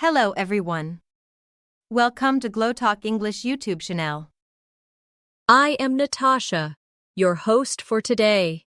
Hello everyone. Welcome to GlowTalk English YouTube channel. I am Natasha, your host for today.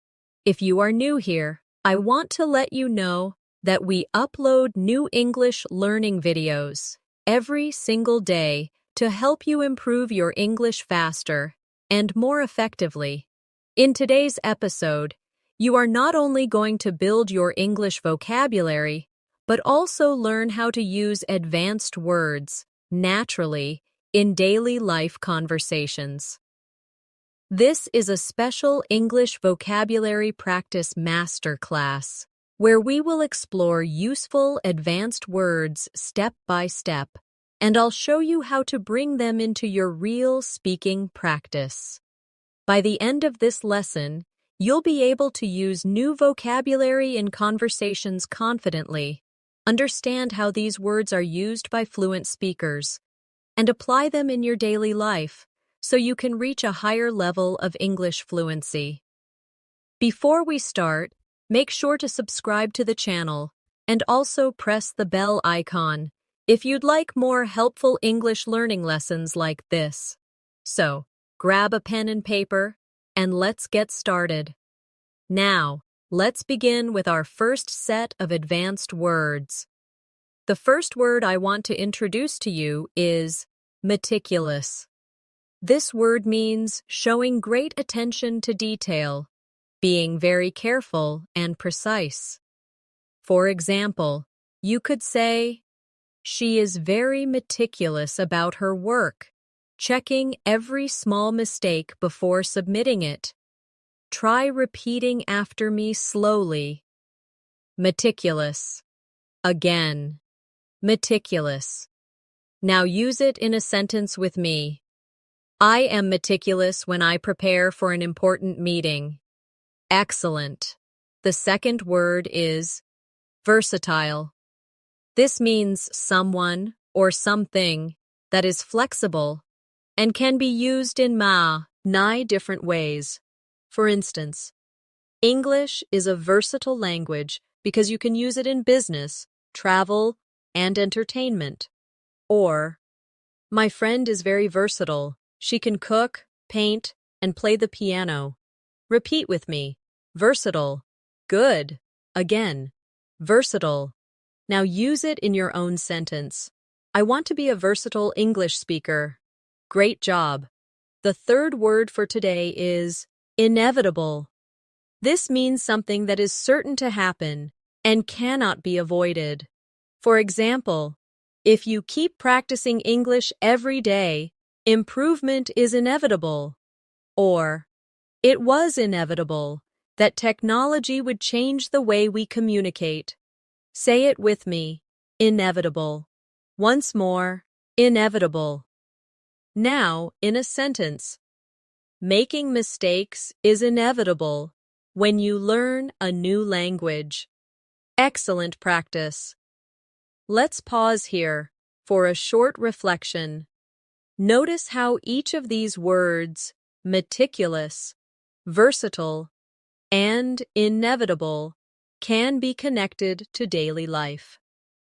If you are new here, I want to let you know that we upload new English learning videos every single day to help you improve your English faster and more effectively. In today's episode, you are not only going to build your English vocabulary, but also learn how to use advanced words naturally in daily life conversations. This is a special English vocabulary practice masterclass where we will explore useful advanced words step by step, and I'll show you how to bring them into your real speaking practice. By the end of this lesson, you'll be able to use new vocabulary in conversations confidently, understand how these words are used by fluent speakers, and apply them in your daily life so you can reach a higher level of English fluency. Before we start, make sure to subscribe to the channel and also press the bell icon if you'd like more helpful English learning lessons like this. So, grab a pen and paper and let's get started. Now, let's begin with our first set of advanced words. The first word I want to introduce to you is meticulous. This word means showing great attention to detail, being very careful and precise. For example, you could say, "She is very meticulous about her work, checking every small mistake before submitting it. Try repeating after me slowly." Meticulous. Again. Meticulous. Now use it in a sentence with me. I am meticulous when I prepare for an important meeting. Excellent. The second word is versatile. This means someone or something that is flexible and can be used in many different ways. For instance, English is a versatile language because you can use it in business, travel, and entertainment. Or, my friend is very versatile. She can cook, paint, and play the piano. Repeat with me. Versatile. Good. Again. Versatile. Now use it in your own sentence. I want to be a versatile English speaker. Great job. The third word for today is inevitable. This means something that is certain to happen and cannot be avoided. For example, if you keep practicing English every day, improvement is inevitable. Or, it was inevitable that technology would change the way we communicate. Say it with me. Inevitable. Once more, inevitable. Now, in a sentence. Making mistakes is inevitable when you learn a new language. Excellent practice. Let's pause here for a short reflection. Notice how each of these words, meticulous, versatile, and inevitable, can be connected to daily life.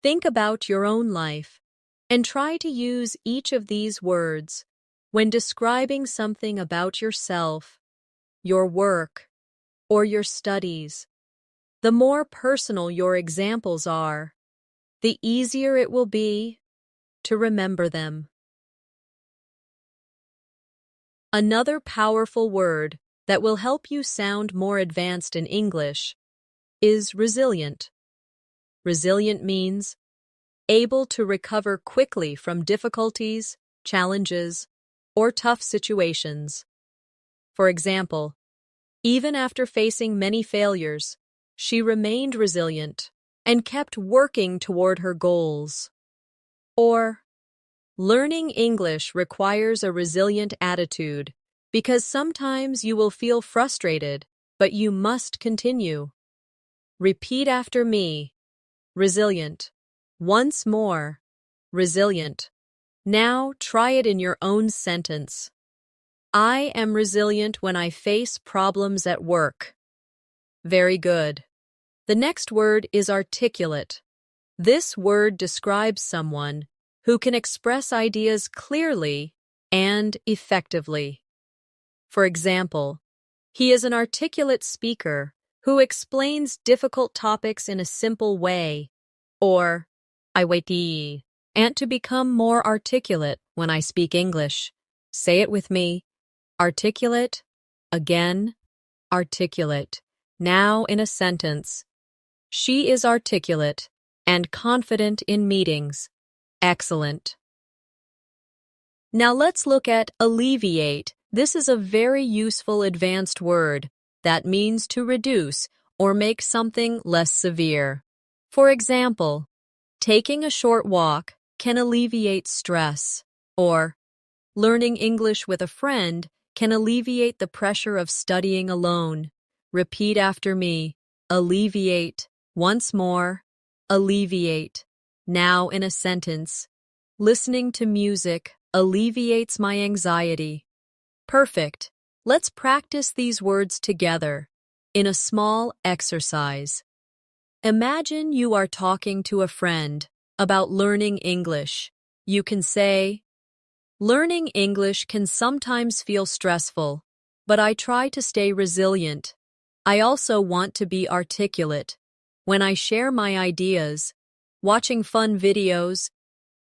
Think about your own life and try to use each of these words when describing something about yourself, your work, or your studies. The more personal your examples are, the easier it will be to remember them. Another powerful word that will help you sound more advanced in English is resilient. Resilient means able to recover quickly from difficulties, challenges, or tough situations. For example, even after facing many failures, she remained resilient and kept working toward her goals. Or, learning English requires a resilient attitude because sometimes you will feel frustrated, but you must continue. Repeat after me. Resilient. Once more. Resilient. Now try it in your own sentence. I am resilient when I face problems at work. Very good. The next word is articulate. This word describes someone who can express ideas clearly and effectively. For example, he is an articulate speaker who explains difficult topics in a simple way. Or, I wait and to become more articulate when I speak English. Say it with me. Articulate, again, articulate. Now in a sentence. She is articulate and confident in meetings. Excellent. Now let's look at alleviate. This is a very useful advanced word that means to reduce or make something less severe. For example, taking a short walk can alleviate stress, or learning English with a friend can alleviate the pressure of studying alone. Repeat after me. Alleviate. Once more. Alleviate. Now in a sentence. Listening to music alleviates my anxiety. Perfect. Let's practice these words together in a small exercise. Imagine you are talking to a friend about learning English. You can say, "Learning English can sometimes feel stressful, but I try to stay resilient. I also want to be articulate. When I share my ideas, watching fun videos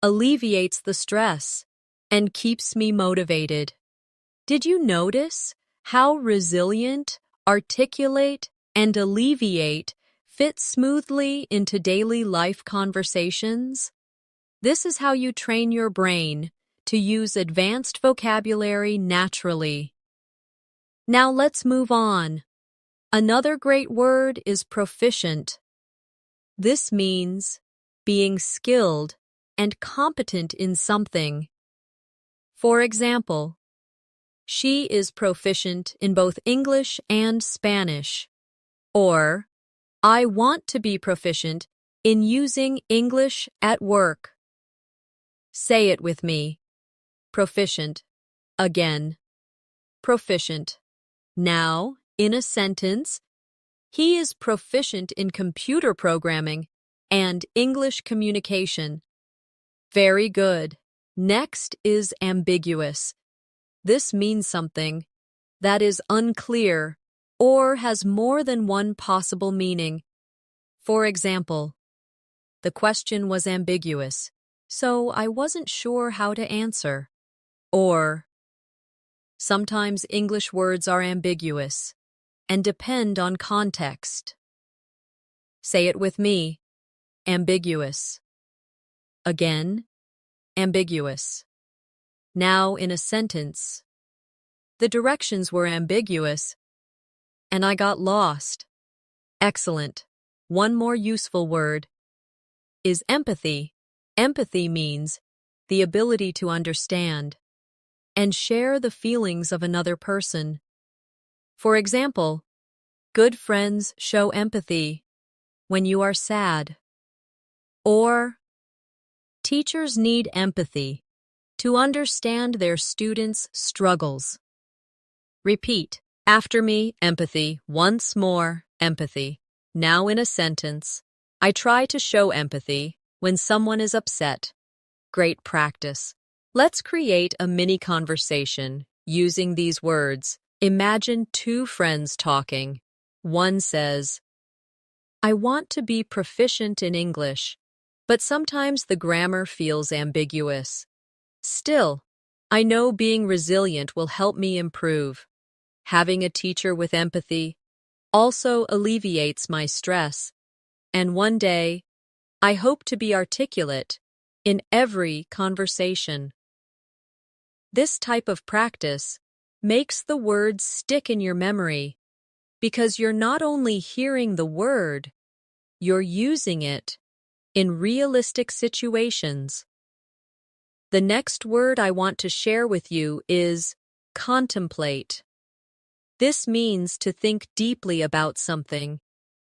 alleviates the stress and keeps me motivated." Did you notice how resilient, articulate, and alleviate fit smoothly into daily life conversations? This is how you train your brain to use advanced vocabulary naturally. Now let's move on. Another great word is proficient. This means being skilled and competent in something. For example, she is proficient in both English and Spanish. Or, I want to be proficient in using English at work. Say it with me. Proficient. Again. Proficient. Now, in a sentence, he is proficient in computer programming and English communication. Very good. Next is ambiguous. This means something that is unclear or has more than one possible meaning. For example, the question was ambiguous, so I wasn't sure how to answer. Or, sometimes English words are ambiguous and depend on context. Say it with me. Ambiguous. Again, ambiguous. Now in a sentence. The directions were ambiguous, and I got lost. Excellent. One more useful word is empathy. Empathy means the ability to understand and share the feelings of another person. For example, good friends show empathy when you are sad. Or, teachers need empathy to understand their students' struggles. Repeat after me, empathy. Once more, empathy. Now in a sentence. I try to show empathy when someone is upset. Great practice. Let's create a mini conversation using these words. Imagine two friends talking. One says, I want to be proficient in English, but sometimes the grammar feels ambiguous. Still, I know being resilient will help me improve. Having a teacher with empathy also alleviates my stress. And one day, I hope to be articulate in every conversation. This type of practice makes the words stick in your memory because you're not only hearing the word, you're using it in realistic situations. The next word I want to share with you is contemplate. This means to think deeply about something,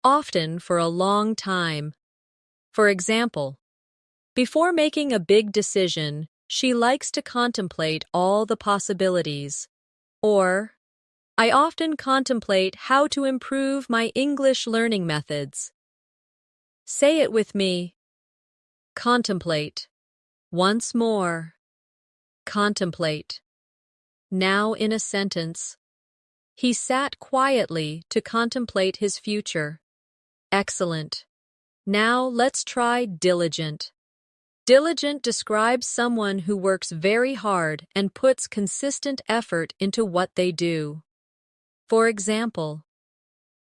often for a long time. For example, before making a big decision, she likes to contemplate all the possibilities. Or, I often contemplate how to improve my English learning methods. Say it with me. Contemplate. Once more. Contemplate. Now in a sentence. He sat quietly to contemplate his future. Excellent. Now let's try diligent. Diligent describes someone who works very hard and puts consistent effort into what they do. For example,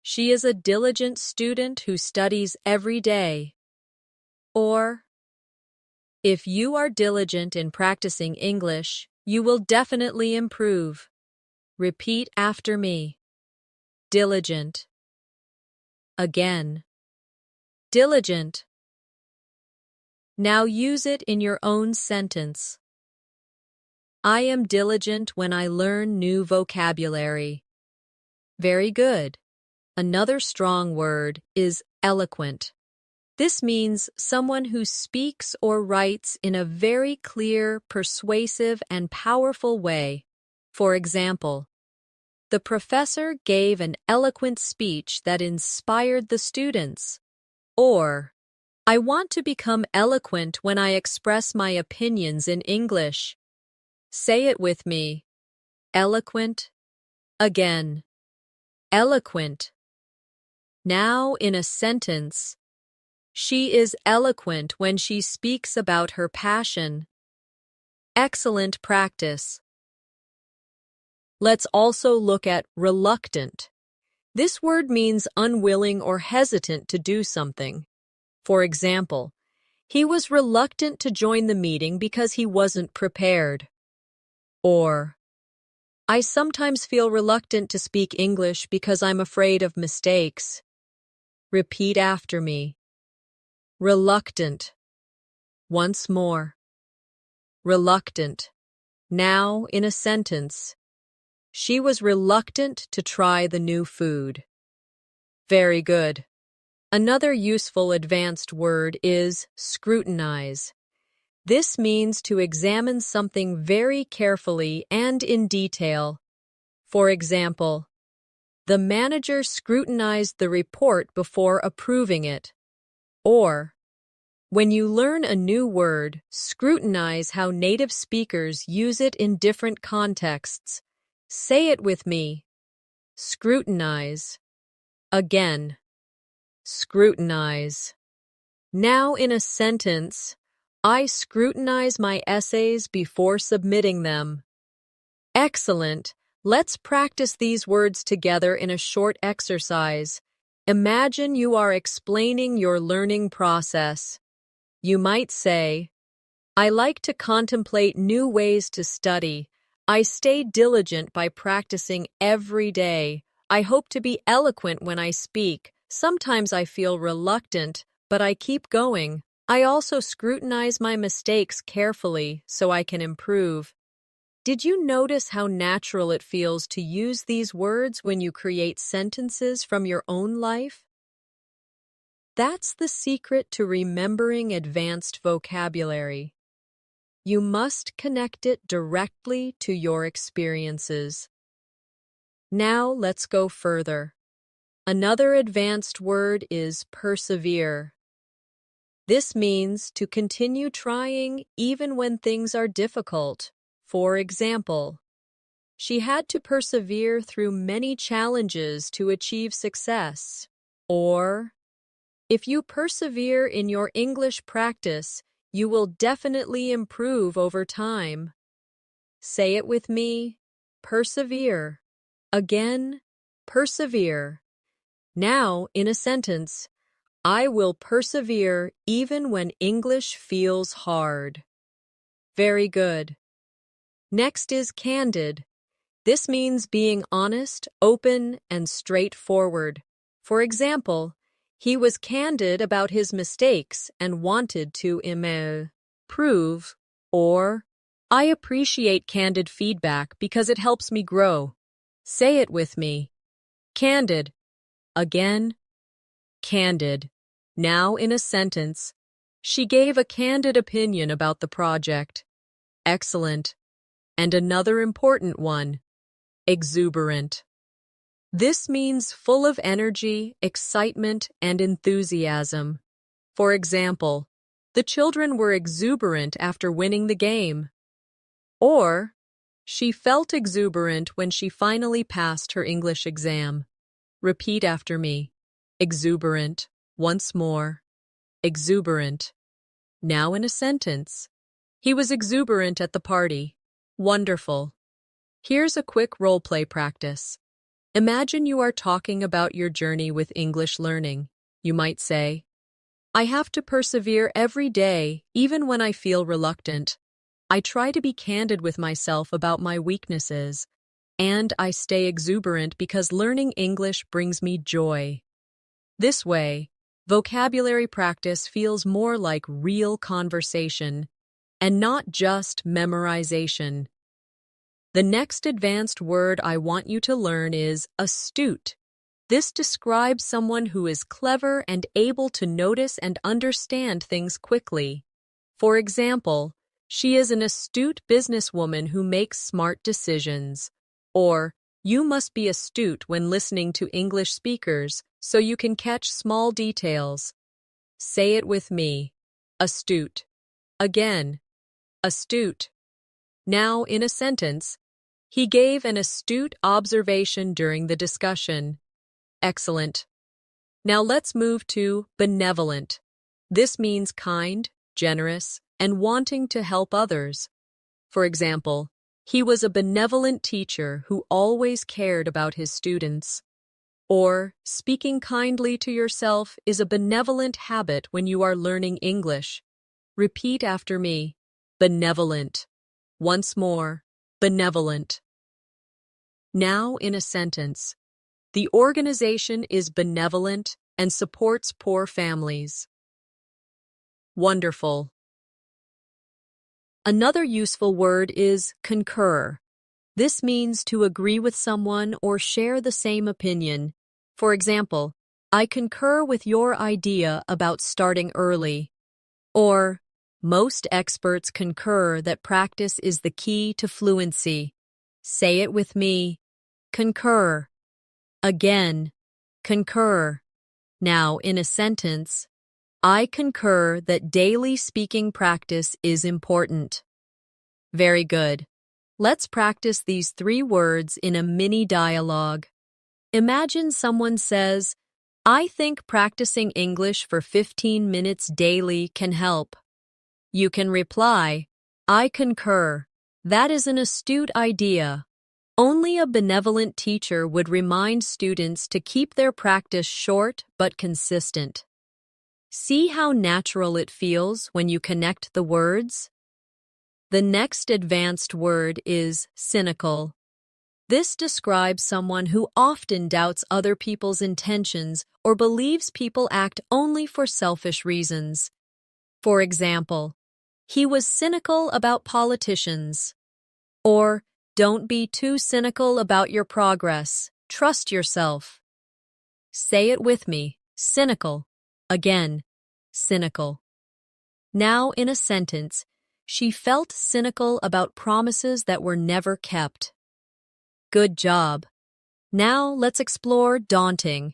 she is a diligent student who studies every day. Or, if you are diligent in practicing English, you will definitely improve. Repeat after me. Diligent. Again. Diligent. Now use it in your own sentence. I am diligent when I learn new vocabulary. Very good. Another strong word is eloquent. This means someone who speaks or writes in a very clear, persuasive, and powerful way. For example, the professor gave an eloquent speech that inspired the students. Or, I want to become eloquent when I express my opinions in English. Say it with me. Eloquent. Again. Eloquent. Now in a sentence. She is eloquent when she speaks about her passion. Excellent practice. Let's also look at reluctant. This word means unwilling or hesitant to do something. For example, he was reluctant to join the meeting because he wasn't prepared. Or, I sometimes feel reluctant to speak English because I'm afraid of mistakes. Repeat after me. Reluctant. Once more. Reluctant. Now in a sentence. She was reluctant to try the new food. Very good. Another useful advanced word is scrutinize. This means to examine something very carefully and in detail. For example, the manager scrutinized the report before approving it. Or, when you learn a new word, scrutinize how native speakers use it in different contexts. Say it with me. Scrutinize. Again. Scrutinize. Now in a sentence, I scrutinize my essays before submitting them. Excellent. Let's practice these words together in a short exercise. Imagine you are explaining your learning process. You might say, I like to contemplate new ways to study. I stay diligent by practicing every day. I hope to be eloquent when I speak. Sometimes I feel reluctant, but I keep going. I also scrutinize my mistakes carefully so I can improve. Did you notice how natural it feels to use these words when you create sentences from your own life? That's the secret to remembering advanced vocabulary. You must connect it directly to your experiences. Now let's go further. Another advanced word is persevere. This means to continue trying even when things are difficult. For example, she had to persevere through many challenges to achieve success. Or, if you persevere in your English practice, you will definitely improve over time. Say it with me. Persevere. Again, persevere. Now, in a sentence, I will persevere even when English feels hard. Very good. Next is candid. This means being honest, open, and straightforward. For example, he was candid about his mistakes and wanted to improve. Or, I appreciate candid feedback because it helps me grow. Say it with me. Candid. Again, candid. Now in a sentence, she gave a candid opinion about the project. Excellent. And another important one, exuberant. This means full of energy, excitement, and enthusiasm. For example, The children were exuberant after winning the game. Or, she felt exuberant when she finally passed her English exam. Repeat after me. Exuberant. Once more. Exuberant. Now in a sentence. He was exuberant at the party. Wonderful. Here's a quick role-play practice. Imagine you are talking about your journey with English learning. You might say, I have to persevere every day, even when I feel reluctant. I try to be candid with myself about my weaknesses, and I stay exuberant because learning English brings me joy. This way, vocabulary practice feels more like real conversation and not just memorization. The next advanced word I want you to learn is astute. This describes someone who is clever and able to notice and understand things quickly. For example, she is an astute businesswoman who makes smart decisions. Or, you must be astute when listening to English speakers so you can catch small details. Say it with me. Astute. Again. Astute. Now, in a sentence, he gave an astute observation during the discussion. Excellent. Now let's move to benevolent. This means kind, generous, and wanting to help others. For example, he was a benevolent teacher who always cared about his students. Or, speaking kindly to yourself is a benevolent habit when you are learning English. Repeat after me. Benevolent. Once more. Benevolent. Now in a sentence. The organization is benevolent and supports poor families. Wonderful. Another useful word is concur. This means to agree with someone or share the same opinion. For example, I concur with your idea about starting early. Or, most experts concur that practice is the key to fluency. Say it with me. Concur. Again. Concur. Now, in a sentence, I concur that daily speaking practice is important. Very good. Let's practice these 3 words in a mini dialogue. Imagine someone says, I think practicing English for 15 minutes daily can help. You can reply, I concur. That is an astute idea. Only a benevolent teacher would remind students to keep their practice short but consistent. See how natural it feels when you connect the words? The next advanced word is cynical. This describes someone who often doubts other people's intentions or believes people act only for selfish reasons. For example, he was cynical about politicians. Or, don't be too cynical about your progress. Trust yourself. Say it with me. Cynical. Again. Cynical. Now, in a sentence, she felt cynical about promises that were never kept. Good job. Now, let's explore daunting.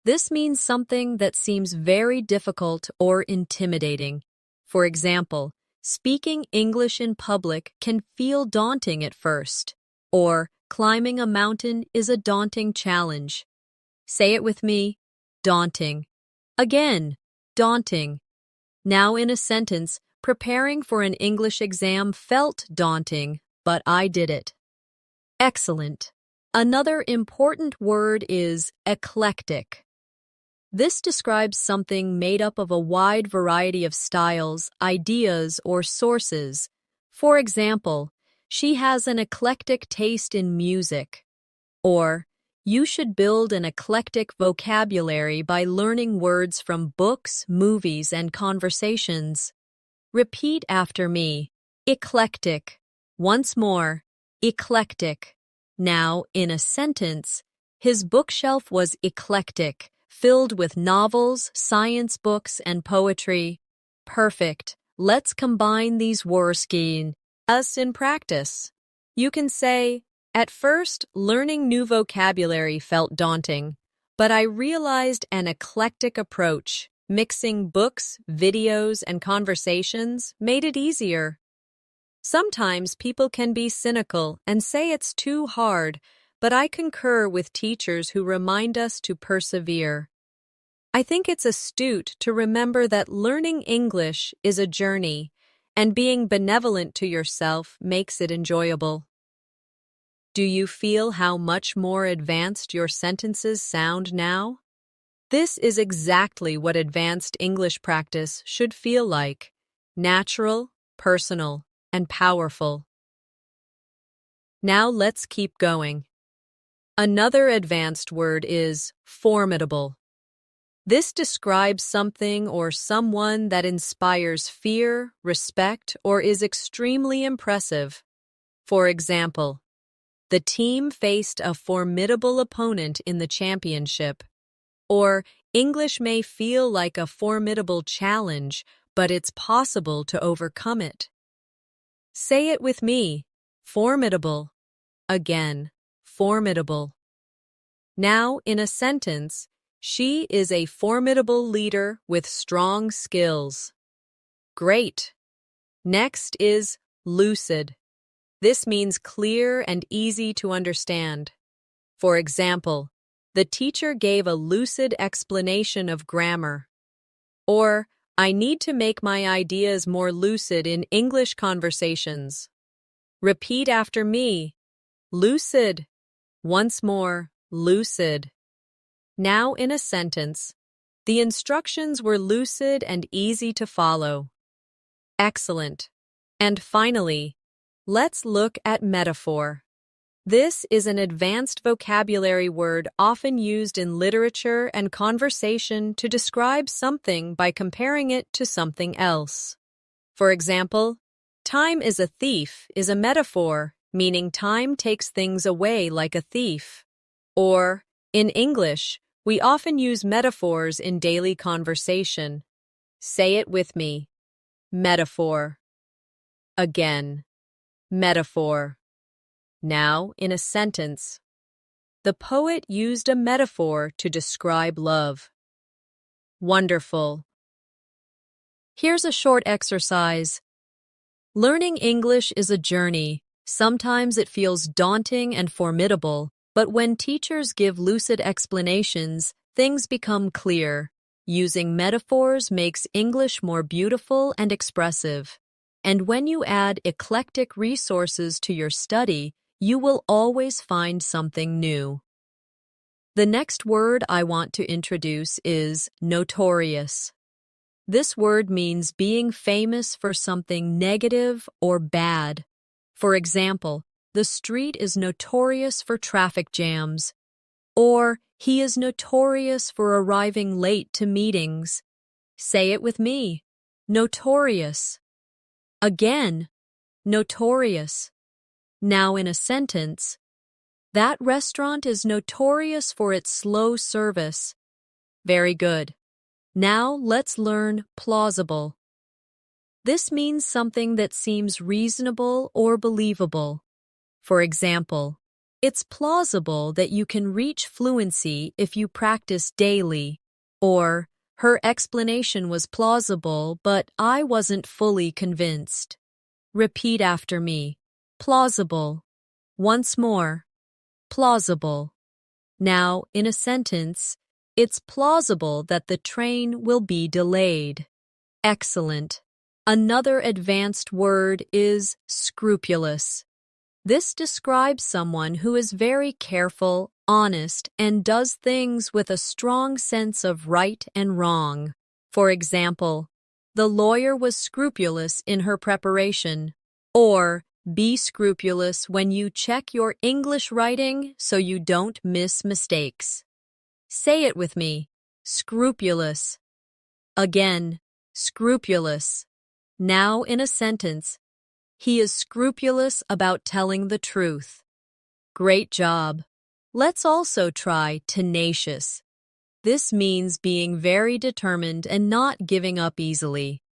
This means something that seems very difficult or intimidating. For example, speaking English in public can feel daunting at first, or climbing a mountain is a daunting challenge. Say it with me. Daunting. Again. Daunting. Now in a sentence, preparing for an English exam felt daunting, but I did it. Excellent. Another important word is eclectic. This describes something made up of a wide variety of styles, ideas, or sources. For example, she has an eclectic taste in music. Or, you should build an eclectic vocabulary by learning words from books, movies, and conversations. Repeat after me. Eclectic. Once more. Eclectic. Now, in a sentence, his bookshelf was eclectic, filled with novels, science books, and poetry. Perfect. Let's combine these words in practice. You can say, at first, learning new vocabulary felt daunting, but I realized an eclectic approach Mixing books, videos, and conversations made it easier. Sometimes people can be cynical and say it's too hard, but I concur with teachers who remind us to persevere. I think it's astute to remember that learning English is a journey, and being benevolent to yourself makes it enjoyable. Do you feel how much more advanced your sentences sound now? This is exactly what advanced English practice should feel like: natural, personal, and powerful. Now let's keep going. Another advanced word is formidable. This describes something or someone that inspires fear, respect, or is extremely impressive. For example, the team faced a formidable opponent in the championship. Or, English may feel like a formidable challenge, but it's possible to overcome it. Say it with me: formidable. Again, formidable. Now, in a sentence, she is a formidable leader with strong skills. Great. Next is lucid. This means clear and easy to understand. For example, the teacher gave a lucid explanation of grammar. Or, I need to make my ideas more lucid in English conversations. Repeat after me: lucid. Once more, lucid. Now in a sentence, the instructions were lucid and easy to follow. Excellent. And finally, let's look at metaphor. This is an advanced vocabulary word often used in literature and conversation to describe something by comparing it to something else. For example, time is a thief is a metaphor, meaning time takes things away like a thief. Or, in English, we often use metaphors in daily conversation. Say it with me: metaphor. Again, metaphor. Now, in a sentence, the poet used a metaphor to describe love. Wonderful. Here's a short exercise. Learning English is a journey. Sometimes it feels daunting and formidable, but when teachers give lucid explanations, things become clear. Using metaphors makes English more beautiful and expressive. And when you add eclectic resources to your study, you will always find something new. The next word I want to introduce is notorious. This word means being famous for something negative or bad. For example, the street is notorious for traffic jams. Or, he is notorious for arriving late to meetings. Say it with me: notorious. Again, notorious. Now in a sentence, that restaurant is notorious for its slow service. Very good. Now let's learn plausible. This means something that seems reasonable or believable. For example, it's plausible that you can reach fluency if you practice daily. Or, her explanation was plausible, but I wasn't fully convinced. Repeat after me: plausible. Once more: plausible. Now, in a sentence, it's plausible that the train will be delayed. Excellent. Another advanced word is scrupulous. This describes someone who is very careful, honest, and does things with a strong sense of right and wrong. For example, the lawyer was scrupulous in her preparation. Or, be scrupulous when you check your English writing so you don't miss mistakes. Say it with me: scrupulous. Again, scrupulous. Now in a sentence, he is scrupulous about telling the truth. Great job. Let's also try tenacious. This means being very determined and not giving up easily.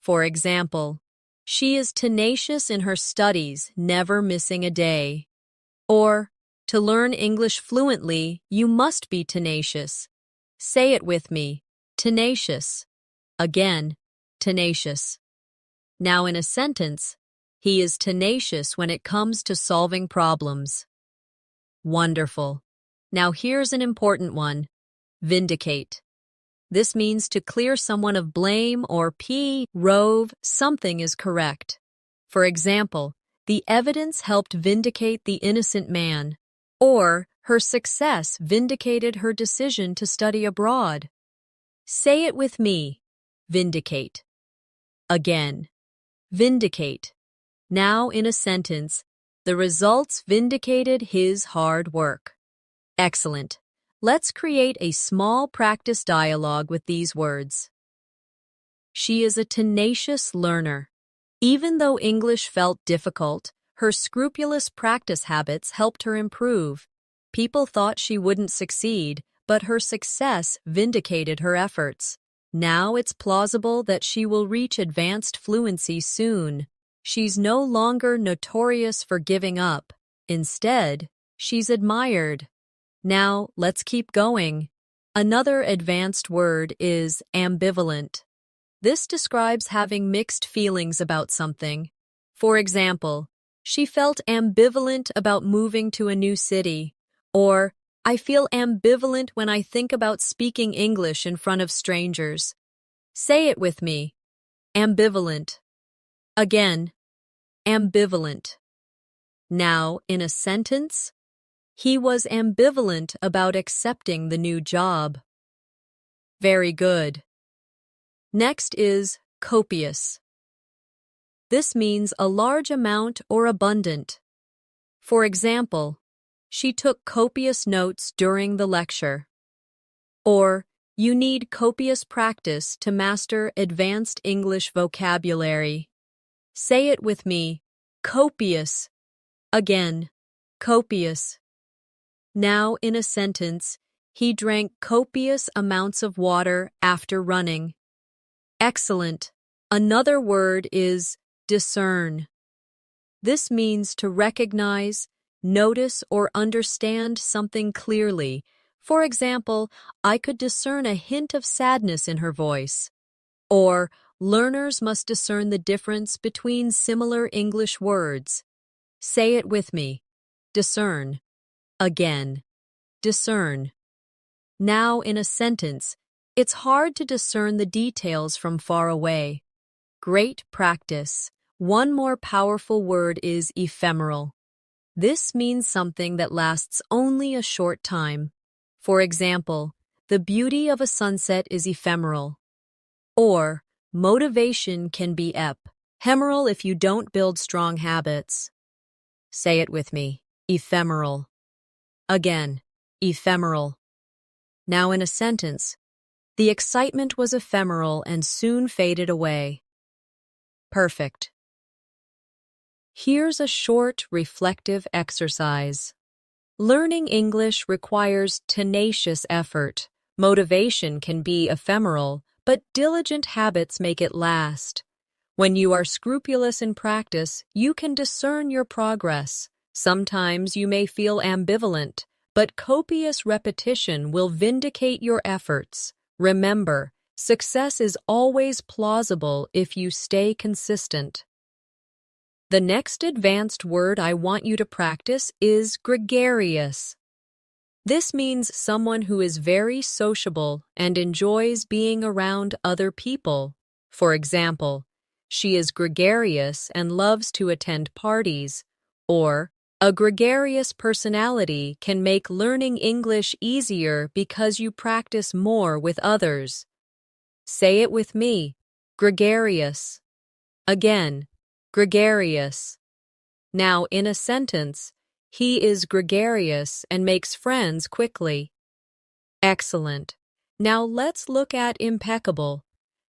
For example, she is tenacious in her studies, never missing a day. Or, to learn English fluently, you must be tenacious. Say it with me: tenacious. Again, tenacious. Now in a sentence, he is tenacious when it comes to solving problems. Wonderful. Now here's an important one. Vindicate. This means to clear someone of blame or prove something is correct. For example, the evidence helped vindicate the innocent man, or her success vindicated her decision to study abroad. Say it with me. Vindicate. Again. Vindicate. Now in a sentence, the results vindicated his hard work. Excellent. Let's create a small practice dialogue with these words. She is a tenacious learner. Even though English felt difficult, her scrupulous practice habits helped her improve. People thought she wouldn't succeed, but her success vindicated her efforts. Now it's plausible that she will reach advanced fluency soon. She's no longer notorious for giving up. Instead, she's admired. Now, let's keep going. Another advanced word is ambivalent. This describes having mixed feelings about something. For example, she felt ambivalent about moving to a new city, or I feel ambivalent when I think about speaking English in front of strangers. Say it with me. Ambivalent. Again, ambivalent. Now, in a sentence, he was ambivalent about accepting the new job. Very good. Next is copious. This means a large amount or abundant. For example, she took copious notes during the lecture. Or, you need copious practice to master advanced English vocabulary. Say it with me. Copious. Again, copious. Now, in a sentence, he drank copious amounts of water after running. Excellent. Another word is discern. This means to recognize, notice, or understand something clearly. For example, I could discern a hint of sadness in her voice. Or, learners must discern the difference between similar English words. Say it with me. Discern. Again. Discern. Now in a sentence, it's hard to discern the details from far away. Great practice. One more powerful word is ephemeral. This means something that lasts only a short time. For example, the beauty of a sunset is ephemeral. Or, motivation can be ephemeral if you don't build strong habits. Say it with me. Ephemeral. Again, ephemeral. Now in a sentence, the excitement was ephemeral and soon faded away. Perfect. Here's a short, reflective exercise. Learning English requires tenacious effort. Motivation can be ephemeral, but diligent habits make it last. When you are scrupulous in practice, you can discern your progress. Sometimes you may feel ambivalent, but copious repetition will vindicate your efforts. Remember, success is always plausible if you stay consistent. The next advanced word I want you to practice is gregarious. This means someone who is very sociable and enjoys being around other people. For example, she is gregarious and loves to attend parties. Or, a gregarious personality can make learning English easier because you practice more with others. Say it with me. Gregarious. Again, gregarious. Now, in a sentence, he is gregarious and makes friends quickly. Excellent. Now let's look at impeccable.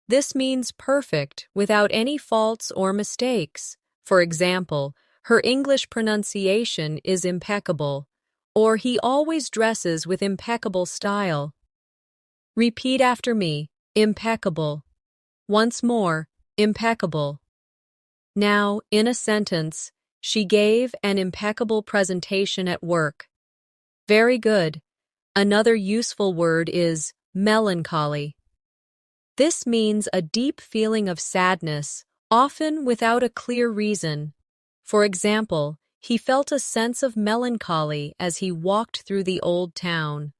This means perfect, without any faults or mistakes. For example, her English pronunciation is impeccable, or he always dresses with impeccable style. Repeat after me. Impeccable. Once more. Impeccable. Now, in a sentence, she gave an impeccable presentation at work. Very good. Another useful word is melancholy. This means a deep feeling of sadness, often without a clear reason. For example, he felt a sense of melancholy as he walked through the old town.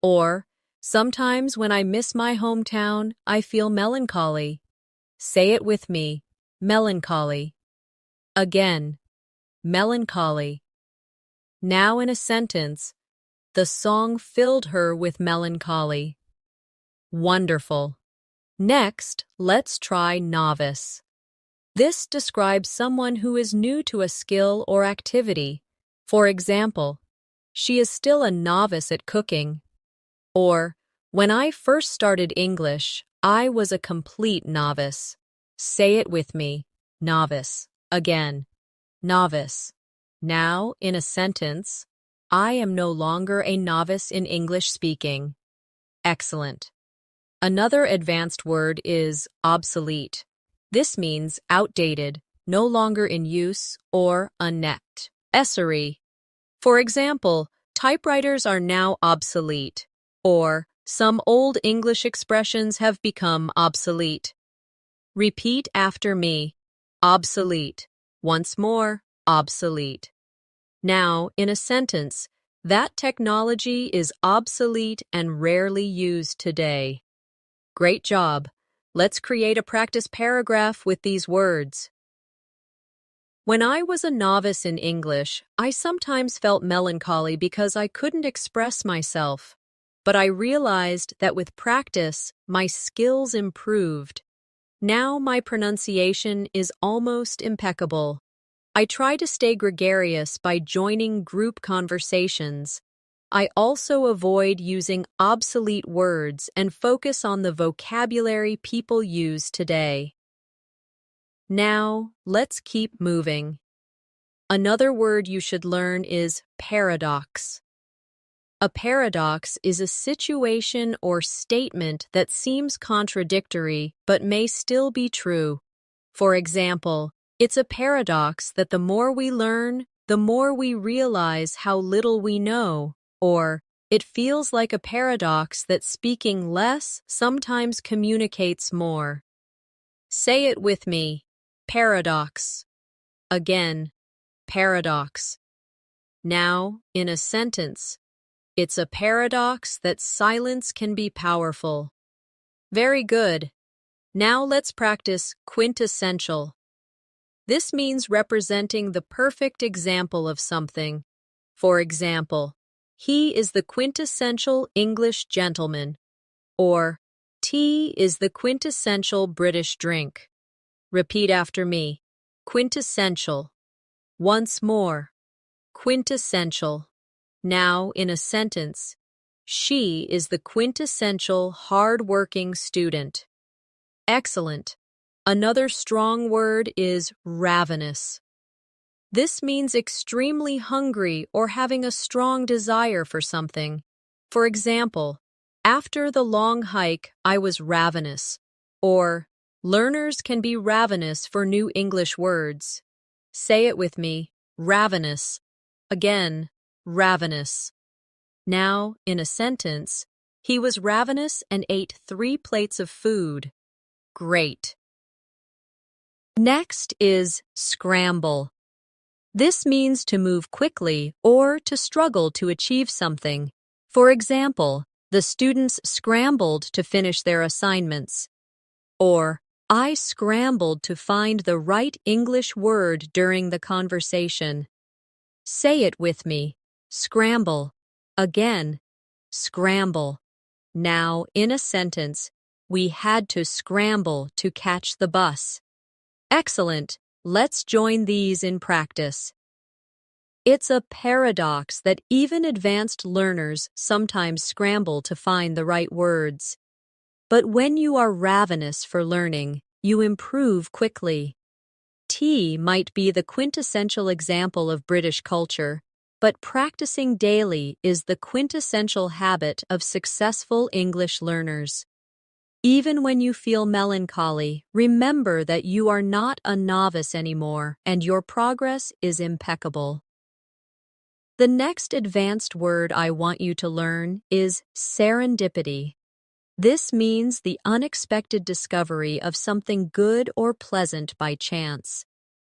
Or, sometimes when I miss my hometown, I feel melancholy. Say it with me, melancholy. Again, melancholy. Now in a sentence, the song filled her with melancholy. Wonderful. Next, let's try novice. This describes someone who is new to a skill or activity. For example, she is still a novice at cooking. Or, when I first started English, I was a complete novice. Say it with me, novice. Again, novice. Now, in a sentence, I am no longer a novice in English speaking. Excellent. Another advanced word is obsolete. This means outdated, no longer in use, or unnecessary. For example, typewriters are now obsolete, or some old English expressions have become obsolete. Repeat after me. Obsolete. Once more, obsolete. Now, in a sentence, that technology is obsolete and rarely used today. Great job. Let's create a practice paragraph with these words. When I was a novice in English, I sometimes felt melancholy because I couldn't express myself. But I realized that with practice, my skills improved. Now my pronunciation is almost impeccable. I try to stay gregarious by joining group conversations. I also avoid using obsolete words and focus on the vocabulary people use today. Now, let's keep moving. Another word you should learn is paradox. A paradox is a situation or statement that seems contradictory but may still be true. For example, it's a paradox that the more we learn, the more we realize how little we know. Or, it feels like a paradox that speaking less sometimes communicates more. Say it with me, paradox. Again, paradox. Now, in a sentence, it's a paradox that silence can be powerful. Very good. Now let's practice quintessential. This means representing the perfect example of something. For example, he is the quintessential English gentleman, or tea is the quintessential British drink. Repeat after me. Quintessential. Once more. Quintessential. Now, in a sentence, she is the quintessential hard-working student. Excellent. Another strong word is ravenous. This means extremely hungry or having a strong desire for something. For example, after the long hike, I was ravenous. Or, learners can be ravenous for new English words. Say it with me, ravenous. Again, ravenous. Now, in a sentence, he was ravenous and ate 3 plates of food. Great. Next is scramble. This means to move quickly or to struggle to achieve something. For example, the students scrambled to finish their assignments. Or, I scrambled to find the right English word during the conversation. Say it with me. Scramble. Again, scramble. Now, in a sentence, we had to scramble to catch the bus. Excellent. Let's join these in practice. It's a paradox that even advanced learners sometimes scramble to find the right words. But when you are ravenous for learning, you improve quickly. Tea might be the quintessential example of British culture, but practicing daily is the quintessential habit of successful English learners. Even when you feel melancholy, remember that you are not a novice anymore and your progress is impeccable. The next advanced word I want you to learn is serendipity. This means the unexpected discovery of something good or pleasant by chance.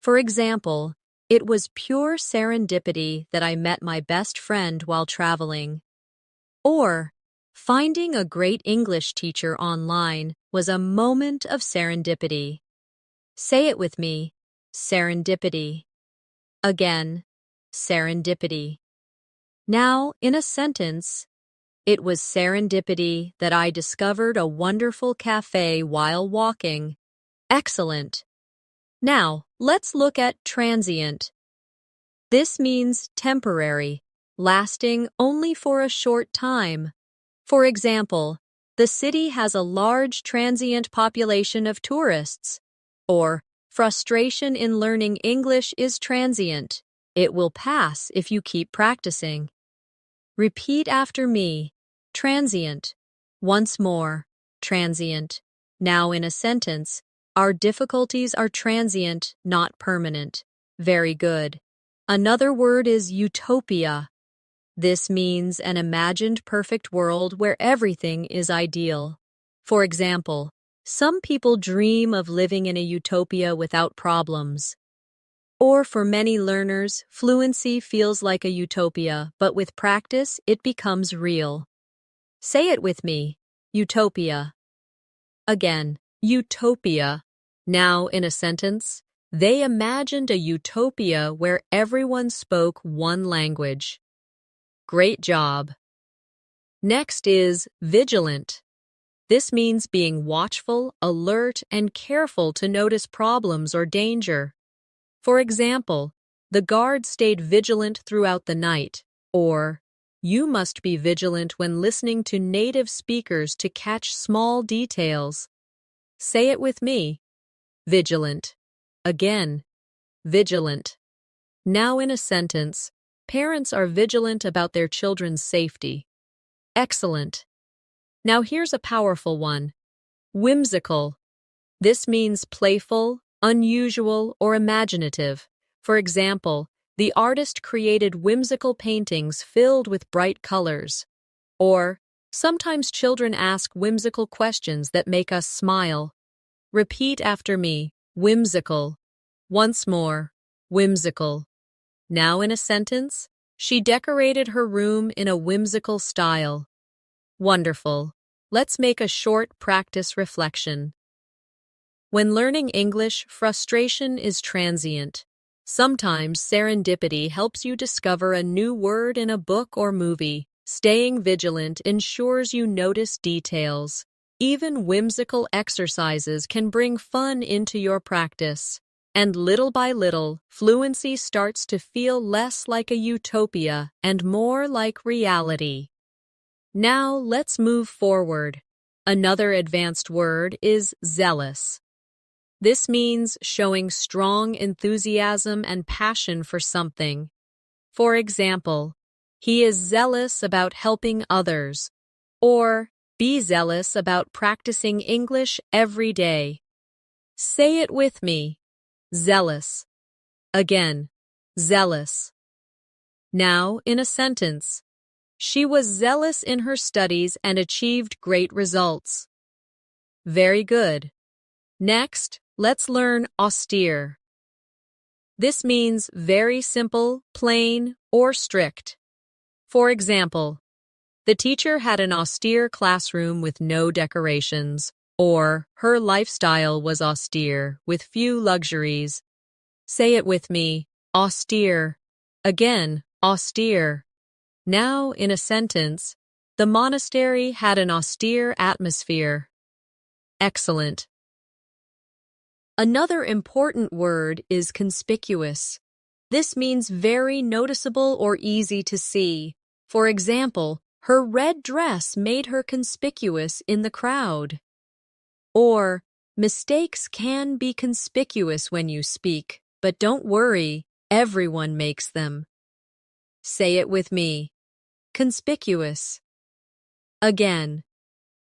For example, it was pure serendipity that I met my best friend while traveling. Or, finding a great English teacher online was a moment of serendipity. Say it with me, serendipity. Again, serendipity. Now, in a sentence, it was serendipity that I discovered a wonderful cafe while walking. Excellent. Now, let's look at transient. This means temporary, lasting only for a short time. For example, the city has a large transient population of tourists. Or, frustration in learning English is transient. It will pass if you keep practicing. Repeat after me. Transient. Once more. Transient. Now in a sentence, our difficulties are transient, not permanent. Very good. Another word is utopia. This means an imagined perfect world where everything is ideal. For example, some people dream of living in a utopia without problems. Or for many learners, fluency feels like a utopia, but with practice, it becomes real. Say it with me, utopia. Again, utopia. Now, in a sentence, they imagined a utopia where everyone spoke one language. Great job. Next is vigilant. This means being watchful, alert, and careful to notice problems or danger. For example, the guard stayed vigilant throughout the night, or you must be vigilant when listening to native speakers to catch small details. Say it with me. Vigilant. Again, vigilant. Now in a sentence, parents are vigilant about their children's safety. Excellent. Now here's a powerful one. Whimsical. This means playful, unusual, or imaginative. For example, the artist created whimsical paintings filled with bright colors. Or, sometimes children ask whimsical questions that make us smile. Repeat after me, whimsical. Once more, whimsical. Now in a sentence, she decorated her room in a whimsical style. Wonderful. Let's make a short practice reflection. When learning English, frustration is transient. Sometimes serendipity helps you discover a new word in a book or movie. Staying vigilant ensures you notice details. Even whimsical exercises can bring fun into your practice. And little by little, fluency starts to feel less like a utopia and more like reality. Now let's move forward. Another advanced word is zealous. This means showing strong enthusiasm and passion for something. For example, he is zealous about helping others. Or, be zealous about practicing English every day. Say it with me. Zealous. Again, zealous. Now, in a sentence, she was zealous in her studies and achieved great results. Very good. Next, let's learn austere. This means very simple, plain, or strict. For example, the teacher had an austere classroom with no decorations, or her lifestyle was austere with few luxuries. Say it with me, austere. Again, austere. Now, in a sentence, the monastery had an austere atmosphere. Excellent. Another important word is conspicuous. This means very noticeable or easy to see. For example, her red dress made her conspicuous in the crowd. Or, mistakes can be conspicuous when you speak, but don't worry, everyone makes them. Say it with me. Conspicuous. Again,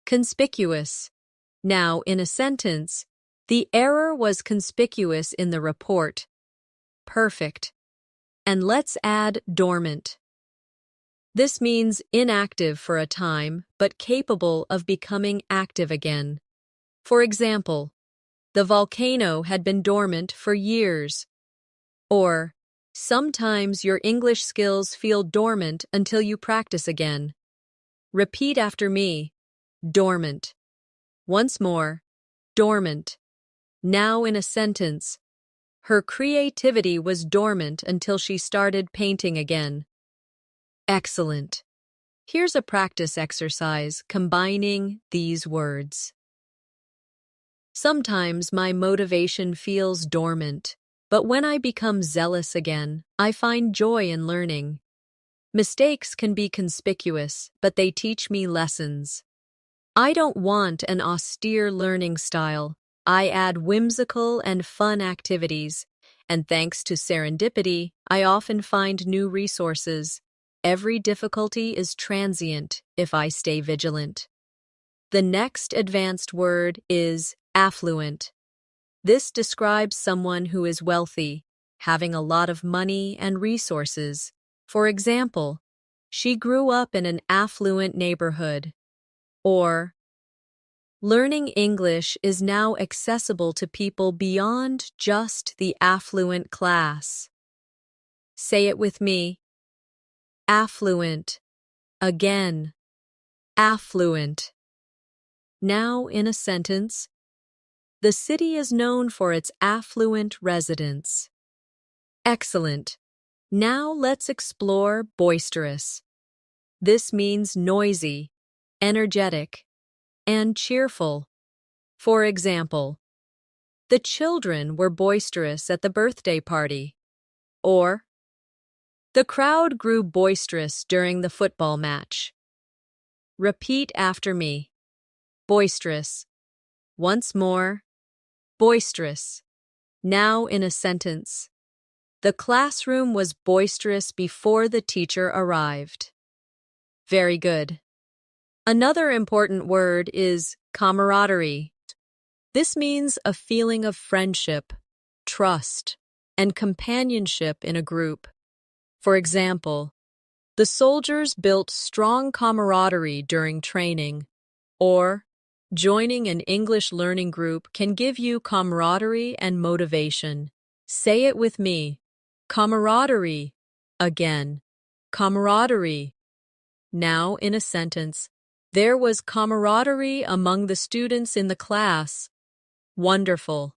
conspicuous. Now, in a sentence, the error was conspicuous in the report. Perfect. And let's add dormant. This means inactive for a time, but capable of becoming active again. For example, the volcano had been dormant for years. Or, sometimes your English skills feel dormant until you practice again. Repeat after me. Dormant. Once more. Dormant. Now in a sentence. Her creativity was dormant until she started painting again. Excellent. Here's a practice exercise combining these words. Sometimes my motivation feels dormant, but when I become zealous again, I find joy in learning. Mistakes can be conspicuous, but they teach me lessons. I don't want an austere learning style. I add whimsical and fun activities, and thanks to serendipity, I often find new resources. Every difficulty is transient if I stay vigilant. The next advanced word is affluent. This describes someone who is wealthy, having a lot of money and resources. For example, she grew up in an affluent neighborhood. Or, learning English is now accessible to people beyond just the affluent class. Say it with me. Affluent. Again. Affluent. Now in a sentence. The city is known for its affluent residents. Excellent. Now let's explore boisterous. This means noisy, energetic, and cheerful. For example, the children were boisterous at the birthday party. Or, the crowd grew boisterous during the football match. Repeat after me. Boisterous. Once more. Boisterous. Now in a sentence. The classroom was boisterous before the teacher arrived. Very good. Another important word is camaraderie. This means a feeling of friendship, trust, and companionship in a group. For example, the soldiers built strong camaraderie during training. Or, joining an English learning group can give you camaraderie and motivation. Say it with me. Camaraderie. Again. Camaraderie. Now in a sentence. There was camaraderie among the students in the class. Wonderful.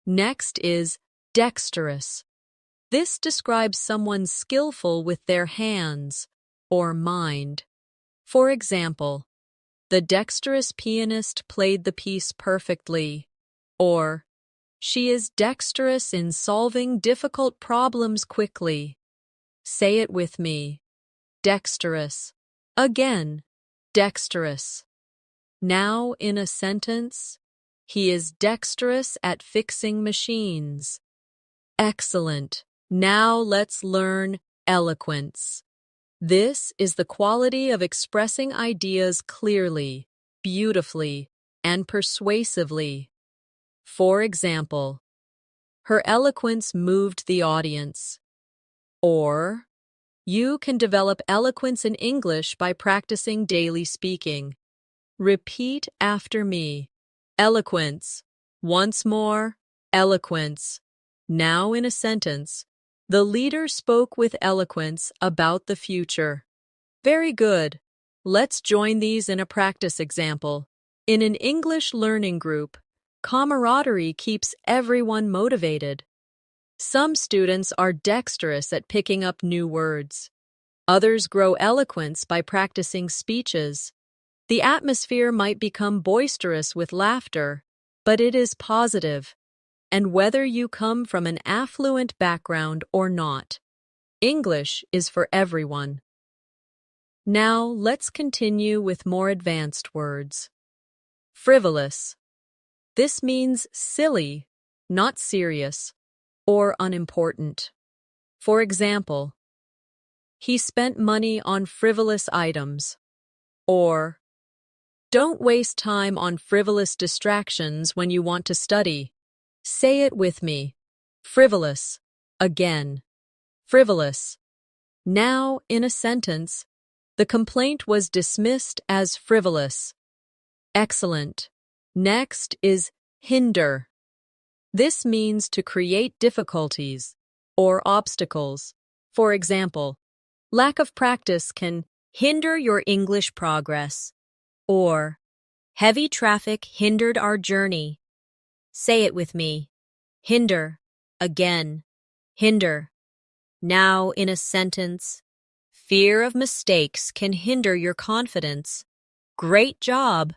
Next is dexterous. This describes someone skillful with their hands or mind. For example, the dexterous pianist played the piece perfectly. Or, she is dexterous in solving difficult problems quickly. Say it with me. Dexterous. Again. Dexterous. Now in a sentence, he is dexterous at fixing machines. Excellent. Now let's learn eloquence. This is the quality of expressing ideas clearly, beautifully, and persuasively. For example, her eloquence moved the audience. Or, you can develop eloquence in English by practicing daily speaking. Repeat after me. Eloquence. Once more, eloquence. Now in a sentence. The leader spoke with eloquence about the future. Very good. Let's join these in a practice example. In an English learning group, camaraderie keeps everyone motivated. Some students are dexterous at picking up new words. Others grow eloquence by practicing speeches. The atmosphere might become boisterous with laughter, but it is positive. And whether you come from an affluent background or not, English is for everyone. Now let's continue with more advanced words. Frivolous. This means silly, not serious, or unimportant. For example, he spent money on frivolous items. Or, don't waste time on frivolous distractions when you want to study. Say it with me. Frivolous. Again. Frivolous. Now in a sentence. The complaint was dismissed as frivolous. Excellent. Next is hinder. This means to create difficulties or obstacles. For example, lack of practice can hinder your English progress, or heavy traffic hindered our journey. Say it with me. Hinder. Again. Hinder. Now in a sentence. Fear of mistakes can hinder your confidence. Great job.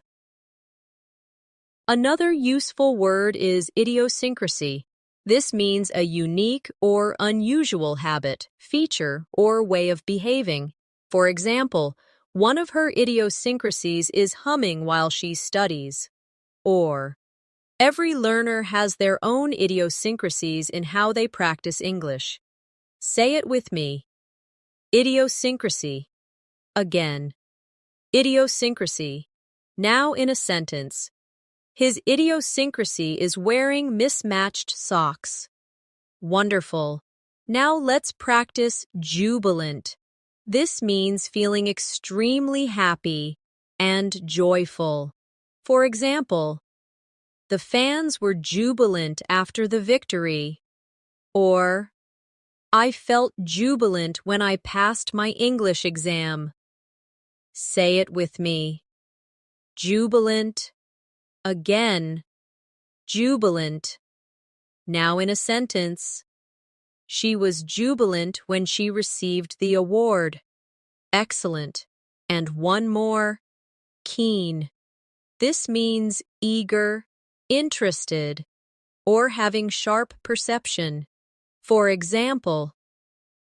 Another useful word is idiosyncrasy. This means a unique or unusual habit, feature, or way of behaving. For example, one of her idiosyncrasies is humming while she studies. Or, every learner has their own idiosyncrasies in how they practice English. Say it with me. Idiosyncrasy. Again. Idiosyncrasy. Now in a sentence. His idiosyncrasy is wearing mismatched socks. Wonderful. Now let's practice jubilant. This means feeling extremely happy and joyful. For example, the fans were jubilant after the victory. Or, I felt jubilant when I passed my English exam. Say it with me. Jubilant. Again. Jubilant. Now in a sentence. She was jubilant when she received the award. Excellent. And one more. Keen. This means eager, interested, or having sharp perception. For example,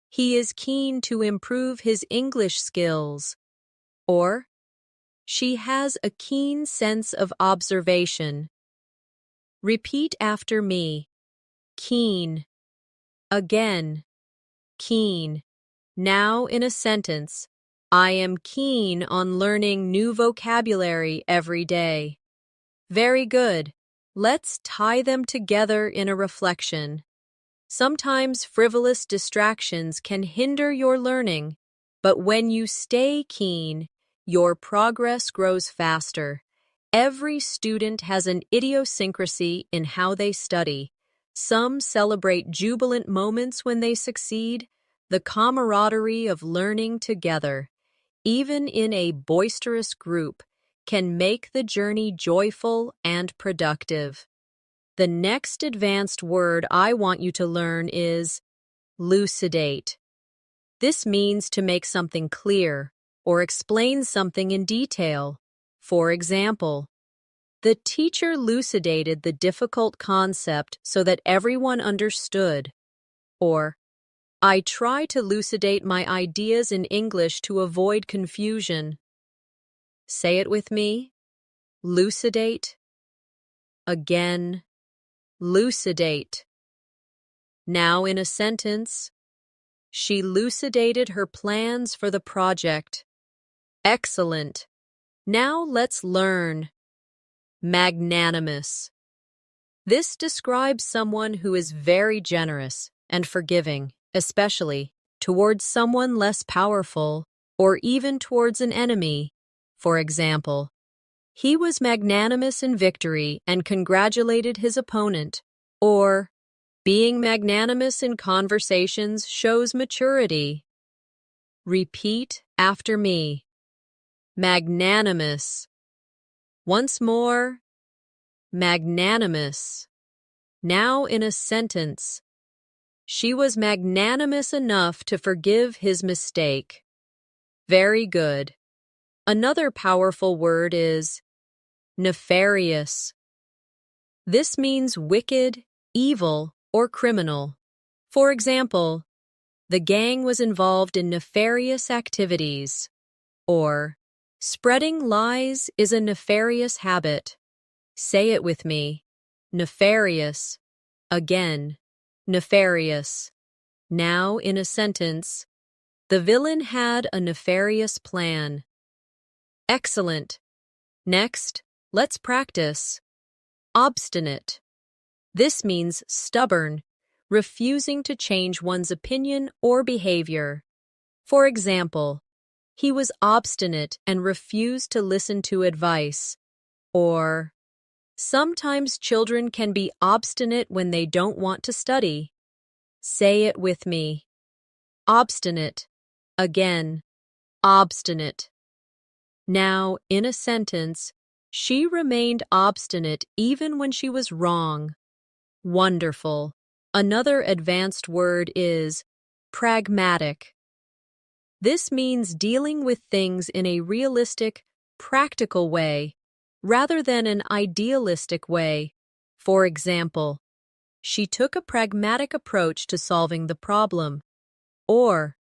he is keen to improve his English skills. Or, she has a keen sense of observation. Repeat after me. Keen. Again. Keen. Now in a sentence. I am keen on learning new vocabulary every day. Very good. Let's tie them together in a reflection. Sometimes frivolous distractions can hinder your learning, but when you stay keen, your progress grows faster. Every student has an idiosyncrasy in how they study. Some celebrate jubilant moments when they succeed, the camaraderie of learning together, even in a boisterous group, can make the journey joyful and productive. The next advanced word I want you to learn is lucidate. This means to make something clear or explain something in detail. For example, the teacher lucidated the difficult concept so that everyone understood. Or, I try to lucidate my ideas in English to avoid confusion. Say it with me. Lucidate. Again. Lucidate. Now in a sentence. She lucidated her plans for the project. Excellent. Now let's learn. Magnanimous. This describes someone who is very generous and forgiving, especially towards someone less powerful or even towards an enemy. For example, he was magnanimous in victory and congratulated his opponent. Or, being magnanimous in conversations shows maturity. Repeat after me. Magnanimous. Once more. Magnanimous. Now in a sentence. She was magnanimous enough to forgive his mistake. Very good. Another powerful word is nefarious. This means wicked, evil, or criminal. For example, the gang was involved in nefarious activities. Or, spreading lies is a nefarious habit. Say it with me. Nefarious. Again. Nefarious. Now in a sentence. The villain had a nefarious plan. Excellent. Next, let's practice. Obstinate. This means stubborn, refusing to change one's opinion or behavior. For example, He was obstinate and refused to listen to advice. Or, sometimes children can be obstinate when they don't want to study. Say it with me. Obstinate. Again. Obstinate. Now, in a sentence, she remained obstinate even when she was wrong. Wonderful. Another advanced word is pragmatic. This means dealing with things in a realistic, practical way, rather than an idealistic way. For example, she took a pragmatic approach to solving the problem. Or,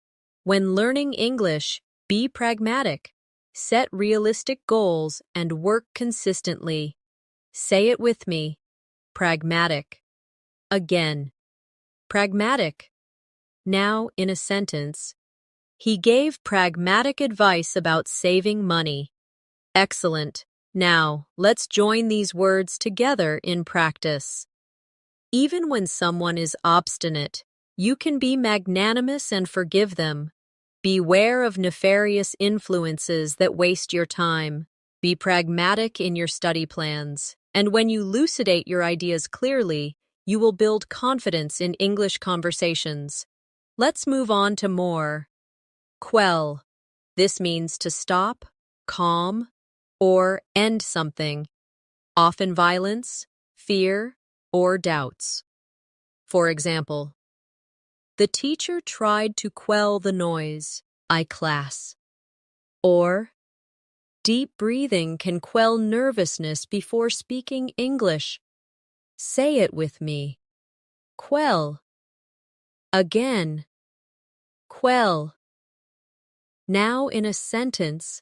when learning English, be pragmatic. Set realistic goals and work consistently. Say it with me. Pragmatic. Again. Pragmatic. Now, in a sentence, he gave pragmatic advice about saving money. Excellent. Now, let's join these words together in practice. Even when someone is obstinate, you can be magnanimous and forgive them. Beware of nefarious influences that waste your time. Be pragmatic in your study plans. And when you elucidate your ideas clearly, you will build confidence in English conversations. Let's move on to more. Quell. This means to stop, calm, or end something, often violence, fear, or doubts. For example, the teacher tried to quell the noise, class. Or, deep breathing can quell nervousness before speaking English. Say it with me. Quell. Again. Quell. Now in a sentence,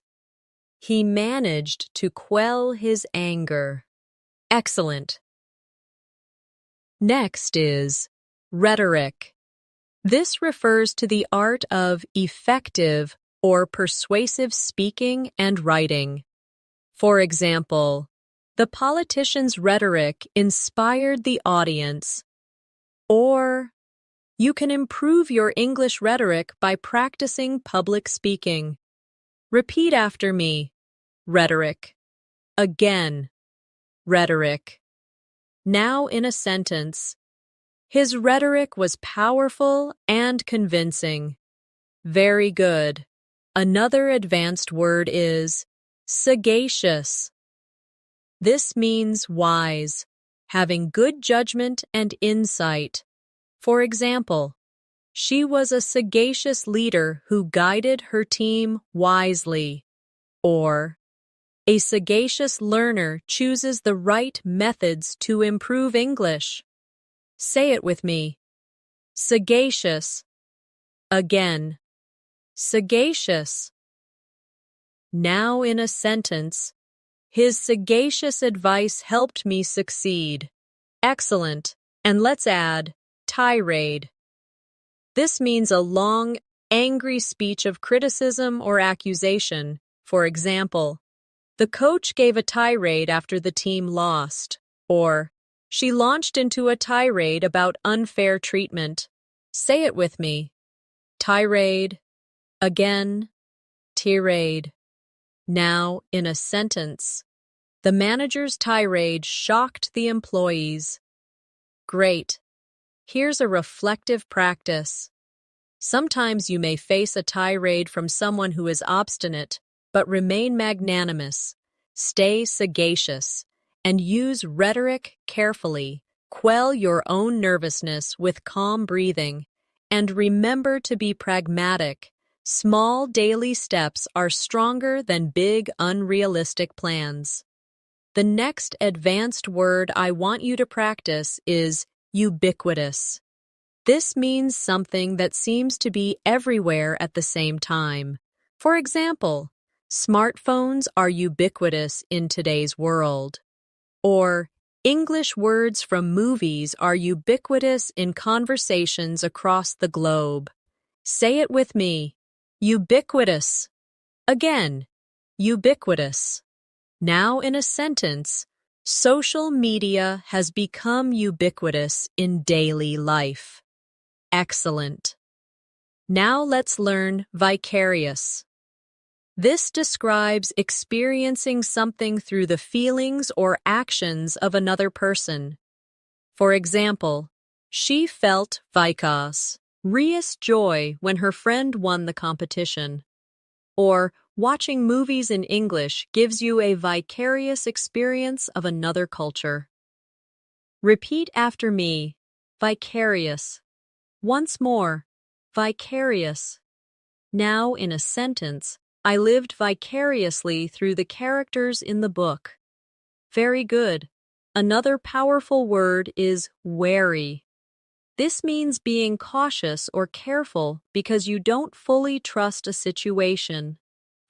he managed to quell his anger. Excellent. Next is rhetoric. This refers to the art of effective or persuasive speaking and writing. For example, the politician's rhetoric inspired the audience. Or, you can improve your English rhetoric by practicing public speaking. Repeat after me. Rhetoric. Again. Rhetoric. Now in a sentence. His rhetoric was powerful and convincing. Very good. Another advanced word is sagacious. This means wise, having good judgment and insight. For example, she was a sagacious leader who guided her team wisely. Or, a sagacious learner chooses the right methods to improve English. Say it with me. Sagacious. Again. Sagacious. Now in a sentence, his sagacious advice helped me succeed. Excellent. And let's add tirade. This means a long, angry speech of criticism or accusation. For example, the coach gave a tirade after the team lost. Or, she launched into a tirade about unfair treatment. Say it with me. Tirade. Again. Tirade. Now, in a sentence, the manager's tirade shocked the employees. Great. Here's a reflective practice. Sometimes you may face a tirade from someone who is obstinate, but remain magnanimous. Stay sagacious. And use rhetoric carefully. Quell your own nervousness with calm breathing. And remember to be pragmatic. Small daily steps are stronger than big, unrealistic plans. The next advanced word I want you to practice is ubiquitous. This means something that seems to be everywhere at the same time. For example, smartphones are ubiquitous in today's world. Or, English words from movies are ubiquitous in conversations across the globe. Say it with me. Ubiquitous. Again. Ubiquitous. Now in a sentence, social media has become ubiquitous in daily life. Excellent. Now let's learn vicarious. This describes experiencing something through the feelings or actions of another person. For example, she felt vicarious joy when her friend won the competition. Or, watching movies in English gives you a vicarious experience of another culture. Repeat after me, vicarious. Once more, vicarious. Now in a sentence, I lived vicariously through the characters in the book. Very good. Another powerful word is wary. This means being cautious or careful because you don't fully trust a situation.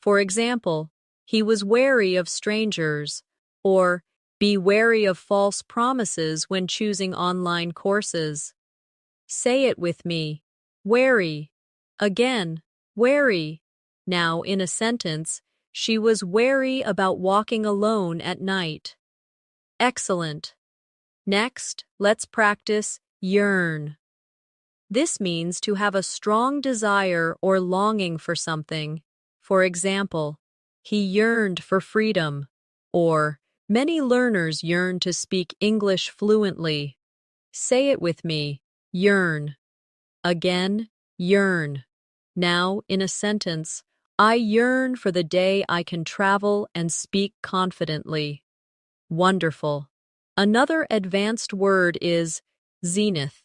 For example, he was wary of strangers, or be wary of false promises when choosing online courses. Say it with me. Wary. Again, wary. Now, in a sentence, she was wary about walking alone at night. Excellent. Next, let's practice yearn. This means to have a strong desire or longing for something. For example, he yearned for freedom, or many learners yearn to speak English fluently. Say it with me, yearn. Again, yearn. Now, in a sentence, I yearn for the day I can travel and speak confidently. Wonderful. Another advanced word is zenith.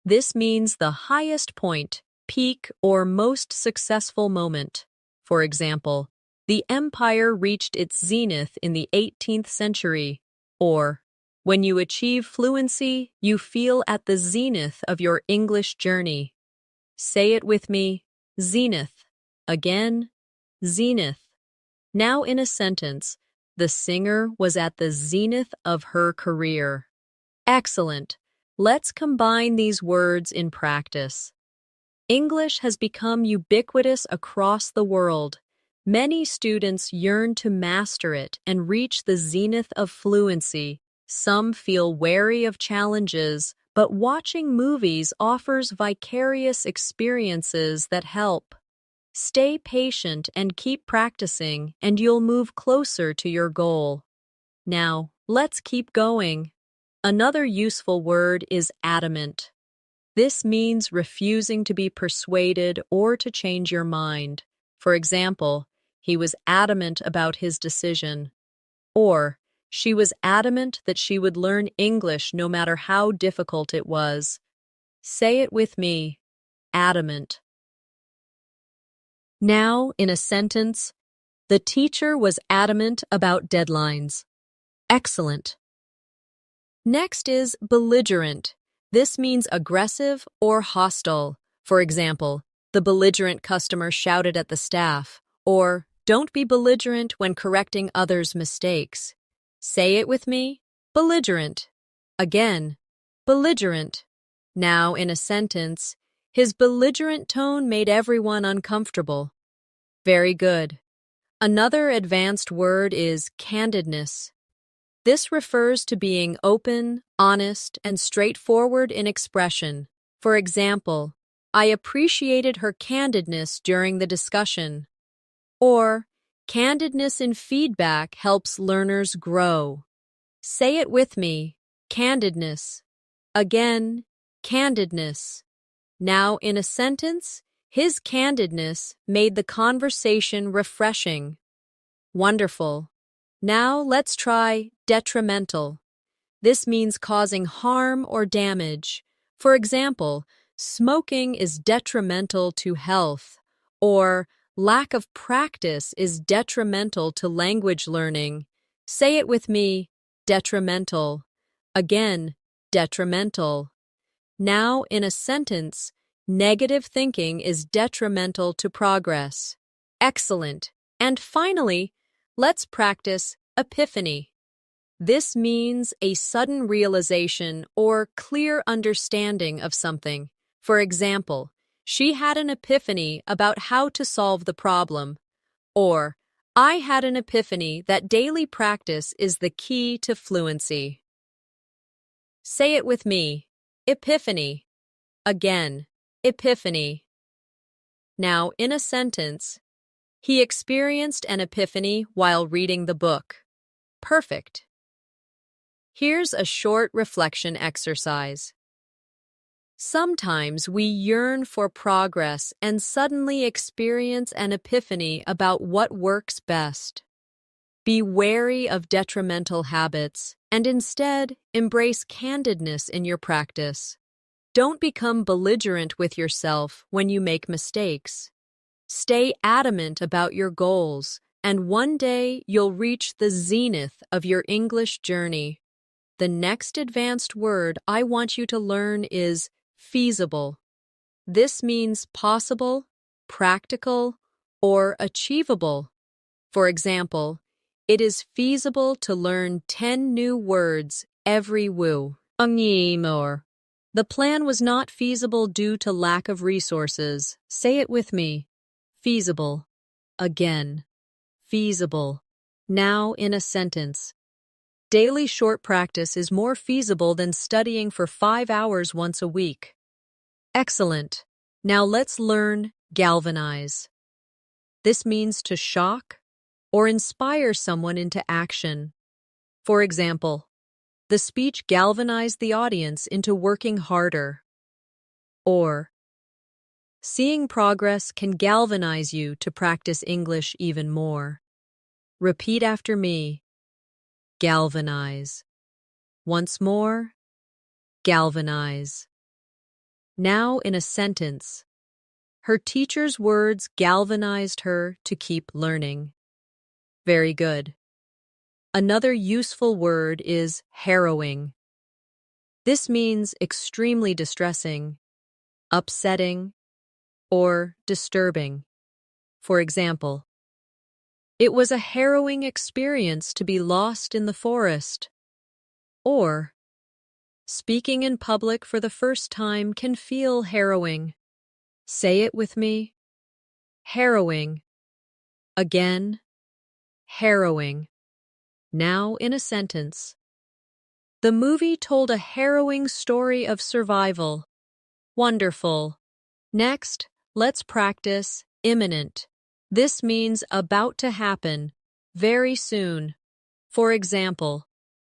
This means the highest point, peak, or most successful moment. For example, the empire reached its zenith in the 18th century, or when you achieve fluency, you feel at the zenith of your English journey. Say it with me, zenith. Again, zenith. Now in a sentence, the singer was at the zenith of her career. Excellent. Let's combine these words in practice. English has become ubiquitous across the world. Many students yearn to master it and reach the zenith of fluency. Some feel wary of challenges, but watching movies offers vicarious experiences that help. Stay patient and keep practicing, and you'll move closer to your goal. Now, let's keep going. Another useful word is adamant. This means refusing to be persuaded or to change your mind. For example, he was adamant about his decision. Or, she was adamant that she would learn English no matter how difficult it was. Say it with me, adamant. Now, in a sentence, the teacher was adamant about deadlines. Excellent. Next is belligerent. This means aggressive or hostile. For example, the belligerent customer shouted at the staff, or don't be belligerent when correcting others' mistakes. Say it with me, belligerent. Again, belligerent. Now, in a sentence, his belligerent tone made everyone uncomfortable. Very good. Another advanced word is candidness. This refers to being open, honest, and straightforward in expression. For example, I appreciated her candidness during the discussion. Or, candidness in feedback helps learners grow. Say it with me, candidness. Again, candidness. Now, in a sentence, his candidness made the conversation refreshing. Wonderful. Now let's try detrimental. This means causing harm or damage. For example, smoking is detrimental to health, or lack of practice is detrimental to language learning. Say it with me, detrimental. Again, detrimental. Now, in a sentence, negative thinking is detrimental to progress. Excellent. And finally, let's practice epiphany. This means a sudden realization or clear understanding of something. For example, she had an epiphany about how to solve the problem. Or, I had an epiphany that daily practice is the key to fluency. Say it with me, epiphany. Again, epiphany. Now, in a sentence, He experienced an epiphany while reading the book. Perfect. Here's a short reflection exercise. Sometimes we yearn for progress and suddenly experience an epiphany about what works best. Be wary of detrimental habits and instead embrace candidness in your practice. Don't become belligerent with yourself when you make mistakes. Stay adamant about your goals, and one day you'll reach the zenith of your English journey. The next advanced word I want you to learn is feasible. This means possible, practical, or achievable. For example, it is feasible to learn 10 new words every woo. The plan was not feasible due to lack of resources. Say it with me. Feasible. Again. Feasible. Now in a sentence. Daily short practice is more feasible than studying for 5 hours once a week. Excellent. Now let's learn galvanize. This means to shock or inspire someone into action. For example, the speech galvanized the audience into working harder. Or, seeing progress can galvanize you to practice English even more. Repeat after me. Galvanize. Once more, galvanize. Now in a sentence. Her teacher's words galvanized her to keep learning. Very good. Another useful word is harrowing. This means extremely distressing, upsetting, or disturbing. For example, it was a harrowing experience to be lost in the forest. Or, speaking in public for the first time can feel harrowing. Say it with me. Harrowing. Again. Harrowing. Now in a sentence. The movie told a harrowing story of survival. Wonderful. Next, let's practice imminent. This means about to happen, very soon. For example,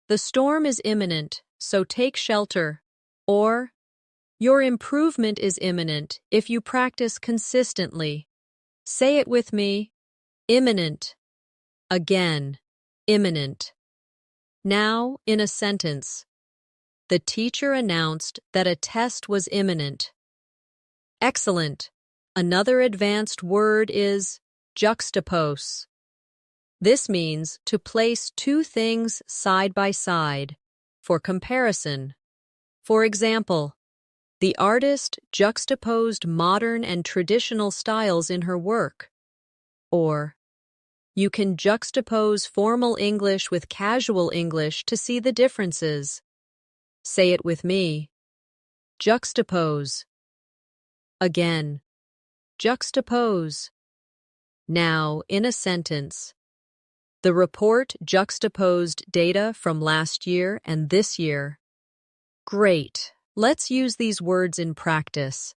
the storm is imminent, so take shelter. Or, your improvement is imminent if you practice consistently. Say it with me. Imminent. Again. Imminent. Now, in a sentence. The teacher announced that a test was imminent. Excellent. Another advanced word is juxtapose. This means to place two things side by side for comparison. For example, the artist juxtaposed modern and traditional styles in her work. Or, you can juxtapose formal English with casual English to see the differences. Say it with me. Juxtapose. Again. Juxtapose. Now, in a sentence. The report juxtaposed data from last year and this year. Great. Let's use these words in practice.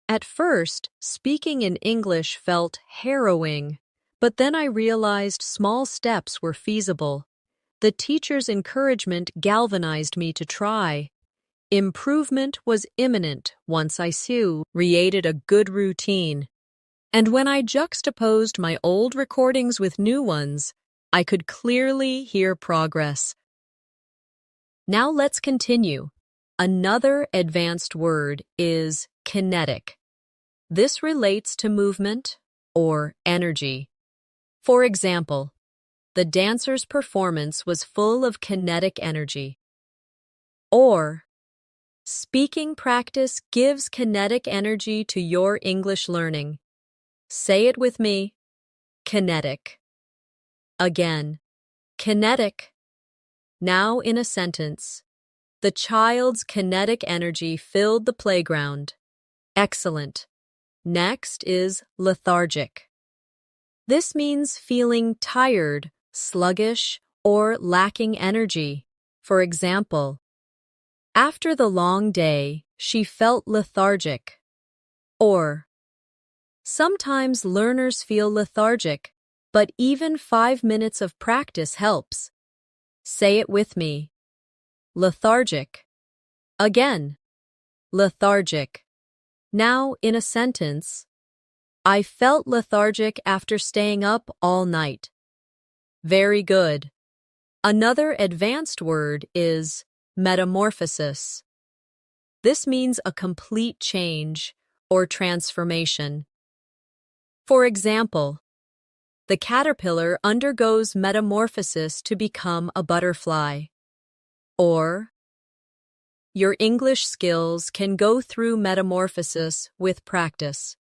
At first, speaking in English felt harrowing. But then I realized small steps were feasible. The teacher's encouragement galvanized me to try. Improvement was imminent once I created a good routine. And when I juxtaposed my old recordings with new ones, I could clearly hear progress. Now let's continue. Another advanced word is kinetic. This relates to movement or energy. For example, the dancer's performance was full of kinetic energy. Or, speaking practice gives kinetic energy to your English learning. Say it with me. Kinetic. Again. Kinetic. Now in a sentence. The child's kinetic energy filled the playground. Excellent. Next is lethargic. This means feeling tired, sluggish, or lacking energy. For example, after the long day, she felt lethargic. Or, Sometimes learners feel lethargic, but even 5 minutes of practice helps. Say it with me. Lethargic. Again. Lethargic. Now, in a sentence, I felt lethargic after staying up all night. Very good. Another advanced word is metamorphosis. This means a complete change or transformation. For example, the caterpillar undergoes metamorphosis to become a butterfly. Or, your English skills can go through metamorphosis with practice.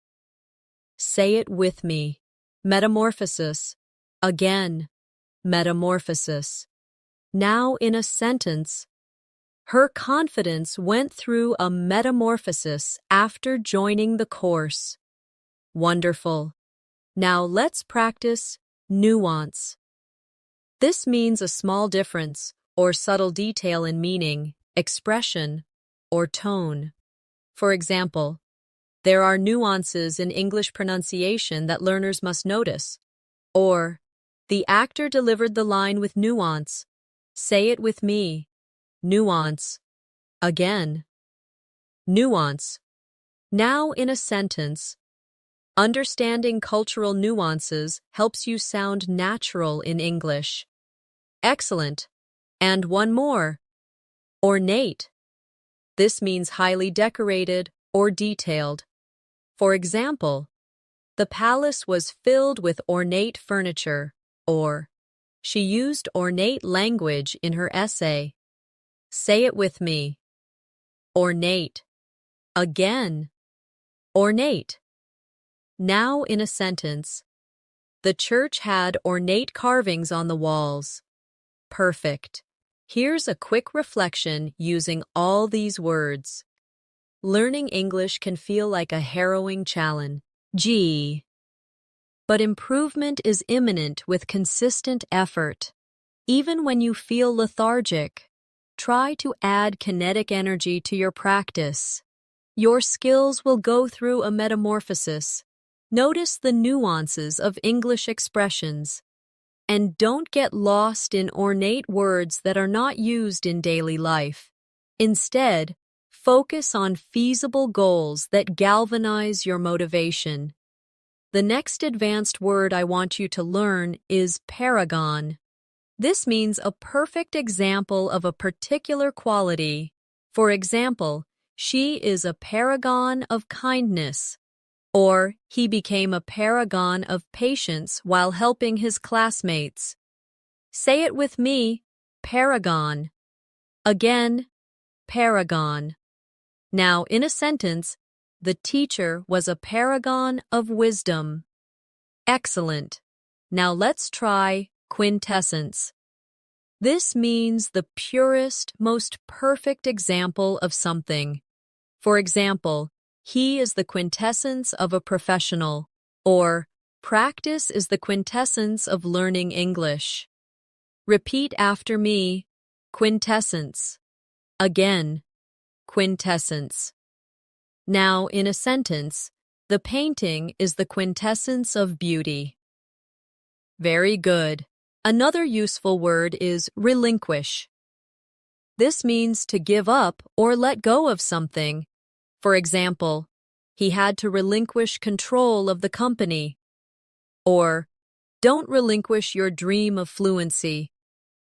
Say it with me. Metamorphosis. Again. Metamorphosis. Now in a sentence, her confidence went through a metamorphosis after joining the course. Wonderful. Now let's practice nuance. This means a small difference or subtle detail in meaning, expression, or tone. For example, there are nuances in English pronunciation that learners must notice. Or, the actor delivered the line with nuance. Say it with me. Nuance. Again. Nuance. Now in a sentence, understanding cultural nuances helps you sound natural in English. Excellent. And one more. Ornate. This means highly decorated or detailed. For example, the palace was filled with ornate furniture, or she used ornate language in her essay. Say it with me. Ornate. Again. Ornate. Now in a sentence, the church had ornate carvings on the walls. Perfect. Here's a quick reflection using all these words. Learning English can feel like a harrowing challenge. But improvement is imminent with consistent effort. Even when you feel lethargic, try to add kinetic energy to your practice. Your skills will go through a metamorphosis. Notice the nuances of English expressions. And don't get lost in ornate words that are not used in daily life. Instead, focus on feasible goals that galvanize your motivation. The next advanced word I want you to learn is paragon. This means a perfect example of a particular quality. For example, she is a paragon of kindness. Or, he became a paragon of patience while helping his classmates. Say it with me, paragon. Again, paragon. Now, in a sentence, the teacher was a paragon of wisdom. Excellent. Now let's try quintessence. This means the purest, most perfect example of something. For example, he is the quintessence of a professional, or practice is the quintessence of learning English. Repeat after me, quintessence. Again, quintessence. Now, in a sentence, the painting is the quintessence of beauty. Very good. Another useful word is relinquish. This means to give up or let go of something. For example, he had to relinquish control of the company. Or, don't relinquish your dream of fluency.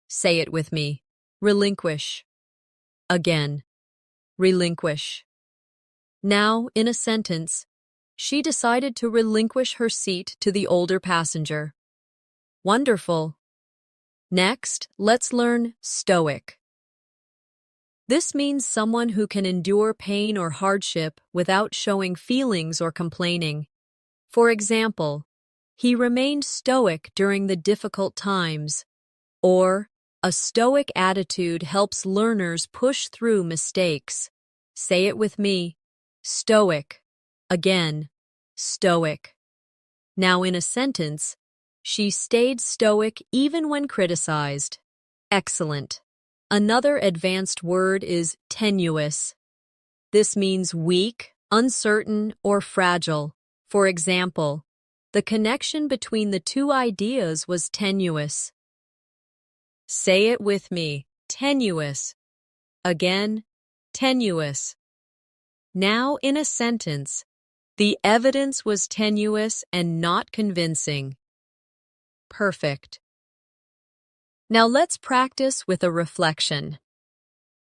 Say it with me. Relinquish. Again. Relinquish. Now, in a sentence, she decided to relinquish her seat to the older passenger. Wonderful. Next, let's learn stoic. This means someone who can endure pain or hardship without showing feelings or complaining. For example, he remained stoic during the difficult times. Or, a stoic attitude helps learners push through mistakes. Say it with me. Stoic. Again, stoic. Now in a sentence, she stayed stoic even when criticized. Excellent. Another advanced word is tenuous. This means weak, uncertain, or fragile. For example, the connection between the two ideas was tenuous. Say it with me, tenuous. Again, tenuous. Now in a sentence, the evidence was tenuous and not convincing. Perfect. Now let's practice with a reflection.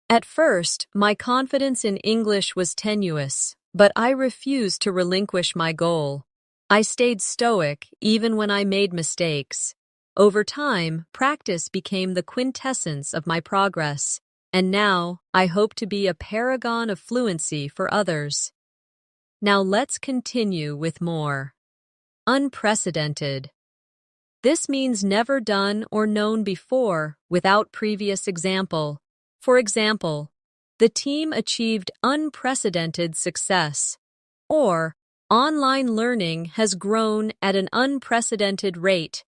At first, my confidence in English was tenuous, but I refused to relinquish my goal. I stayed stoic even when I made mistakes. Over time, practice became the quintessence of my progress, and now I hope to be a paragon of fluency for others. Now let's continue with more. Unprecedented. This means never done or known before without previous example. For example, the team achieved unprecedented success, or online learning has grown at an unprecedented rate.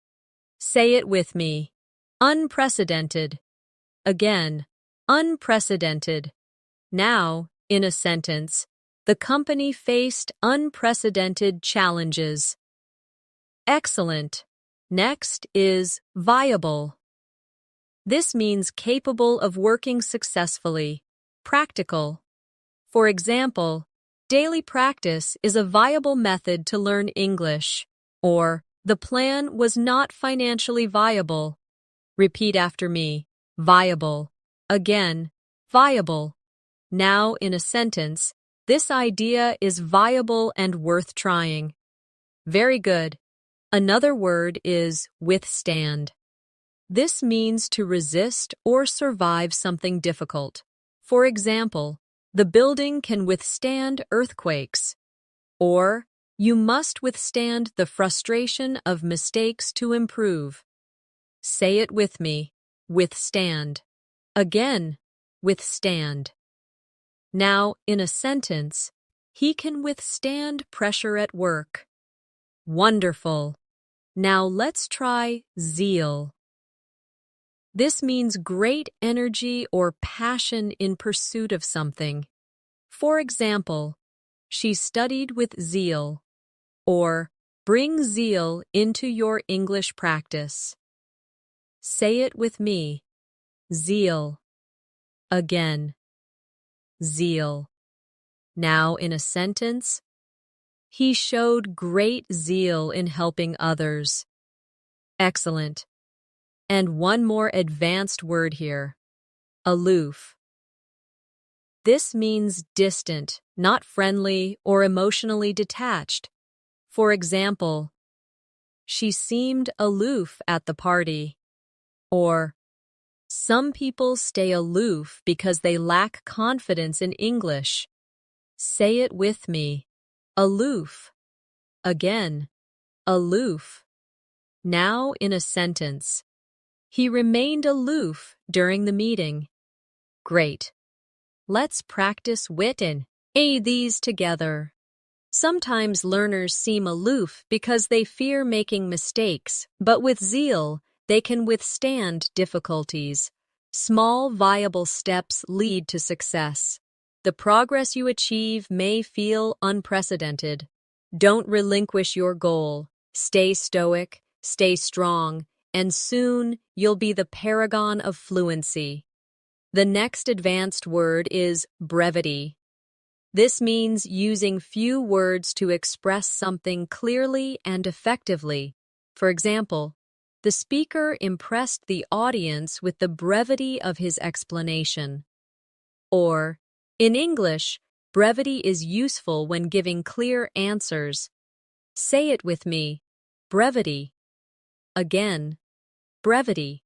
Say it with me. Unprecedented. Again, unprecedented. Now, in a sentence, the company faced unprecedented challenges. Excellent. Next is viable. This means capable of working successfully, practical. For example, daily practice is a viable method to learn English, or the plan was not financially viable. Repeat after me. Viable. Again, viable. Now in a sentence, this idea is viable and worth trying. Very good. Another word is withstand. This means to resist or survive something difficult. For example, the building can withstand earthquakes. Or, you must withstand the frustration of mistakes to improve. Say it with me. Withstand. Again, withstand. Now, in a sentence, he can withstand pressure at work. Wonderful. Now let's try zeal. This means great energy or passion in pursuit of something. For example, she studied with zeal, or bring zeal into your English practice. Say it with me. Zeal. Again. Zeal. Now in a sentence, he showed great zeal in helping others. Excellent. And one more advanced word here. Aloof. This means distant, not friendly or emotionally detached. For example, she seemed aloof at the party. Or, some people stay aloof because they lack confidence in English. Say it with me. Aloof. Again, aloof. Now in a sentence. He remained aloof during the meeting. Great. Let's practice wit and these together. Sometimes learners seem aloof because they fear making mistakes, but with zeal, they can withstand difficulties. Small, viable steps lead to success. The progress you achieve may feel unprecedented. Don't relinquish your goal. Stay stoic, stay strong, and soon you'll be the paragon of fluency. The next advanced word is brevity. This means using few words to express something clearly and effectively. For example, the speaker impressed the audience with the brevity of his explanation. Or, in English, brevity is useful when giving clear answers. Say it with me. Brevity. Again, brevity.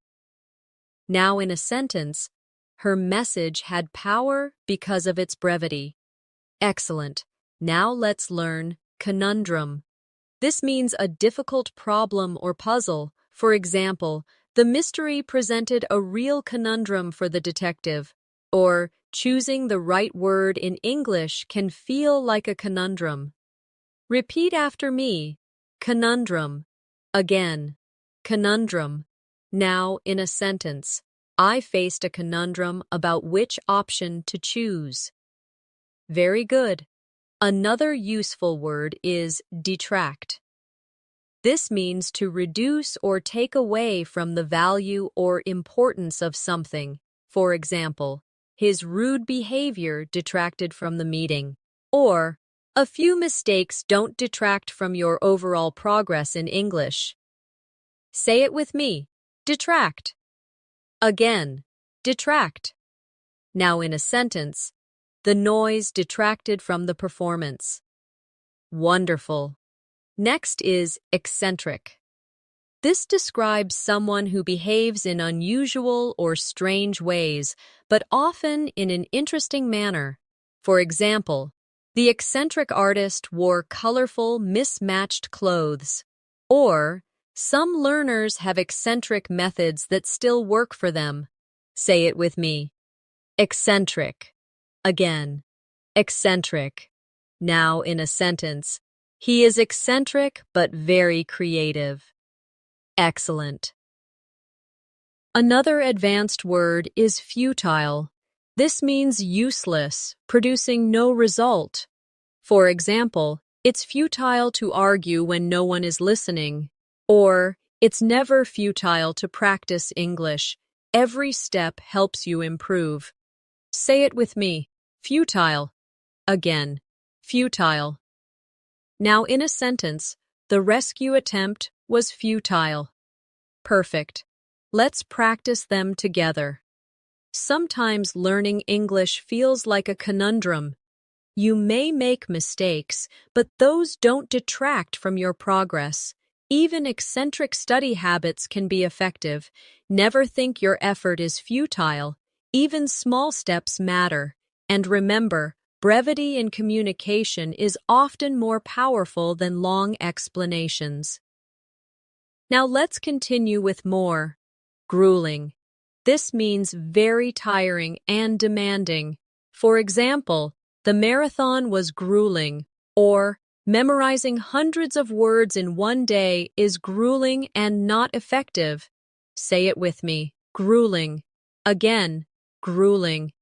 Now in a sentence, her message had power because of its brevity. Excellent. Now let's learn conundrum. This means a difficult problem or puzzle. For example, the mystery presented a real conundrum for the detective. Or, choosing the right word in English can feel like a conundrum. Repeat after me. Conundrum. Again. Conundrum. Now in a sentence. I faced a conundrum about which option to choose. Very good. Another useful word is detract. This means to reduce or take away from the value or importance of something. For example, his rude behavior detracted from the meeting. Or, a few mistakes don't detract from your overall progress in English. Say it with me. Detract. Again, detract. Now in a sentence, the noise detracted from the performance. Wonderful. Next is eccentric. This describes someone who behaves in unusual or strange ways, but often in an interesting manner. For example, the eccentric artist wore colorful, mismatched clothes. Or, some learners have eccentric methods that still work for them. Say it with me. Eccentric. Again, eccentric. Now in a sentence, he is eccentric but very creative. Excellent. Another advanced word is futile. This means useless, producing no result. For example, it's futile to argue when no one is listening. Or, it's never futile to practice English. Every step helps you improve. Say it with me. Futile. Again, futile. Now in a sentence, the rescue attempt was futile. Perfect. Let's practice them together. Sometimes learning English feels like a conundrum. You may make mistakes, but those don't detract from your progress. Even eccentric study habits can be effective. Never think your effort is futile. Even small steps matter. And remember, brevity in communication is often more powerful than long explanations. Now let's continue with more. Grueling. This means very tiring and demanding. For example, the marathon was grueling, or memorizing hundreds of words in one day is grueling and not effective. Say it with me. Grueling. Again, grueling.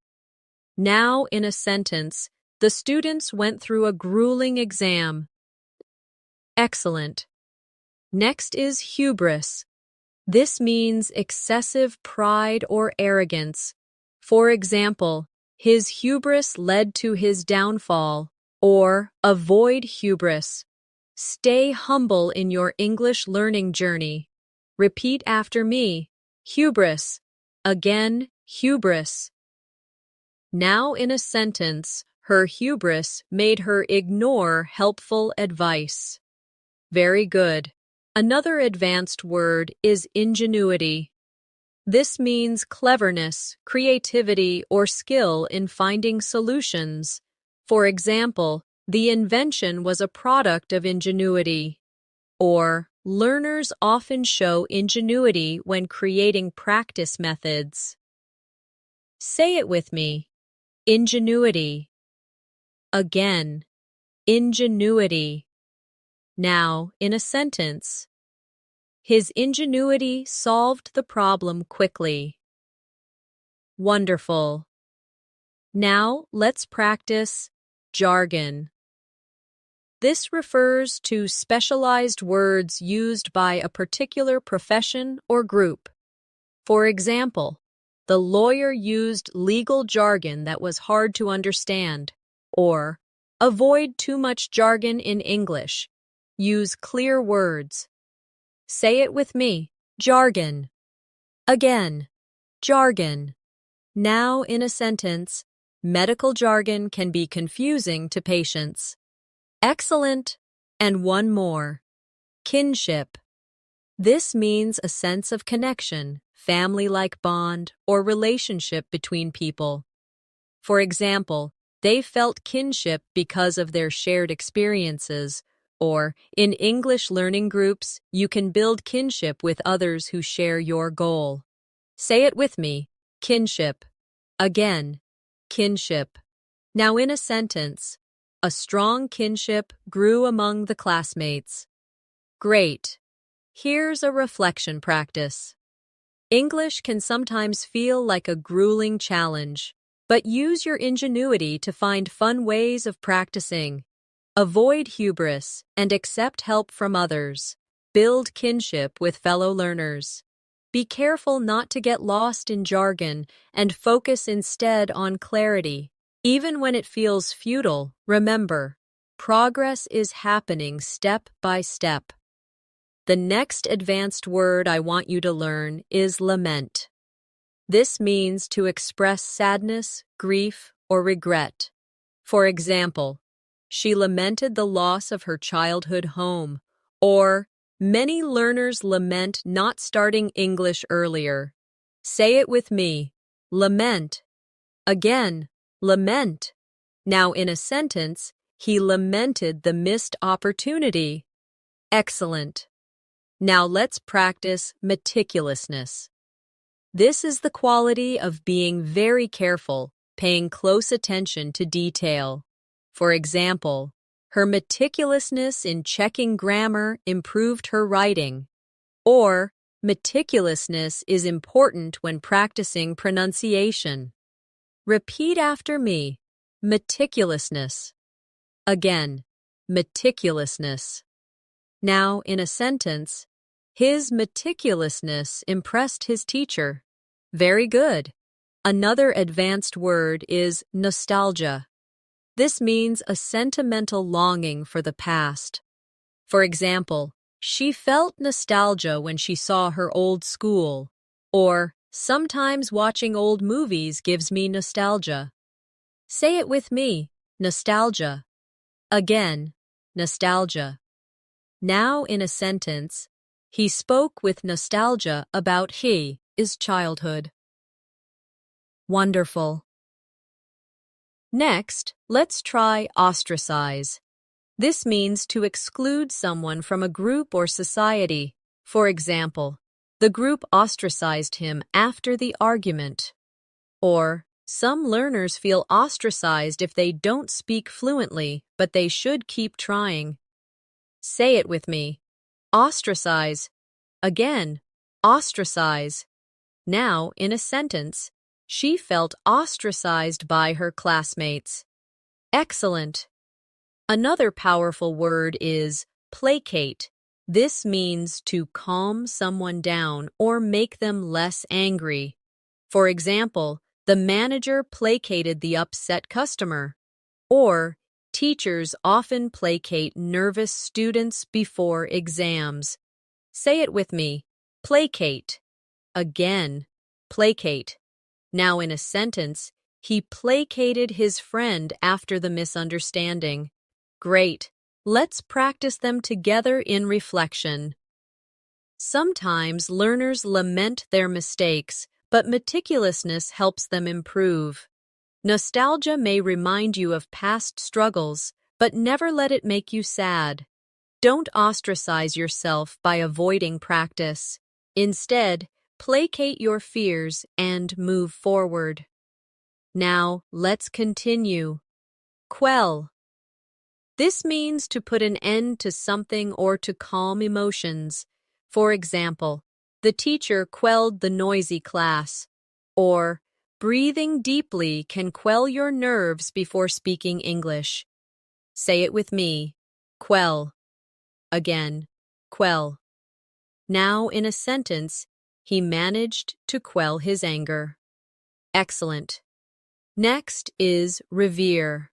Now in a sentence, the students went through a grueling exam. Excellent. Next is hubris. This means excessive pride or arrogance. For example, his hubris led to his downfall. Or, avoid hubris. Stay humble in your English learning journey. Repeat after me. Hubris. Again, hubris. Now in a sentence, her hubris made her ignore helpful advice. Very good. Another advanced word is ingenuity. This means cleverness, creativity, or skill in finding solutions. For example, the invention was a product of ingenuity. Or, learners often show ingenuity when creating practice methods. Say it with me. Ingenuity. Again, ingenuity. Now, in a sentence, his ingenuity solved the problem quickly. Wonderful. Now, let's practice jargon. This refers to specialized words used by a particular profession or group. For example, the lawyer used legal jargon that was hard to understand. Or, avoid too much jargon in English. Use clear words. Say it with me. Jargon. Again, jargon. Now in a sentence, medical jargon can be confusing to patients. Excellent. And one more. Kinship. This means a sense of connection, family-like bond, or relationship between people. For example, they felt kinship because of their shared experiences. Or, in English learning groups, you can build kinship with others who share your goal. Say it with me. Kinship. Again, kinship. Now in a sentence, a strong kinship grew among the classmates. Great. Here's a reflection practice. English can sometimes feel like a grueling challenge, but use your ingenuity to find fun ways of practicing. Avoid hubris and accept help from others. Build kinship with fellow learners. Be careful not to get lost in jargon and focus instead on clarity. Even when it feels futile, remember, progress is happening step by step. The next advanced word I want you to learn is lament. This means to express sadness, grief, or regret. For example, she lamented the loss of her childhood home, or many learners lament not starting English earlier. Say it with me. Lament. Again, lament. Now in a sentence, he lamented the missed opportunity. Excellent. Now let's practice meticulousness. This is the quality of being very careful, paying close attention to detail. For example, her meticulousness in checking grammar improved her writing. Or, meticulousness is important when practicing pronunciation. Repeat after me. Meticulousness. Again, meticulousness. Now, in a sentence, his meticulousness impressed his teacher. Very good. Another advanced word is nostalgia. This means a sentimental longing for the past. For example, she felt nostalgia when she saw her old school. Or, sometimes watching old movies gives me nostalgia. Say it with me. Nostalgia. Again, nostalgia. Now in a sentence, he spoke with nostalgia about his childhood. Wonderful. Next, let's try ostracize. This means to exclude someone from a group or society. For example, the group ostracized him after the argument. Or, some learners feel ostracized if they don't speak fluently, but they should keep trying. Say it with me. Ostracize. Again, ostracize. Now, in a sentence, she felt ostracized by her classmates. Excellent. Another powerful word is placate. This means to calm someone down or make them less angry. For example, the manager placated the upset customer. Or, teachers often placate nervous students before exams. Say it with me. Placate. Again, placate. Now in a sentence, he placated his friend after the misunderstanding. Great. Let's practice them together in reflection. Sometimes learners lament their mistakes, but meticulousness helps them improve. Nostalgia may remind you of past struggles, but never let it make you sad. Don't ostracize yourself by avoiding practice. Instead, placate your fears and move forward. Now, let's continue. Quell. This means to put an end to something or to calm emotions. For example, the teacher quelled the noisy class. Or, breathing deeply can quell your nerves before speaking English. Say it with me. Quell. Again, quell. Now, in a sentence, he managed to quell his anger. Excellent. Next is revere.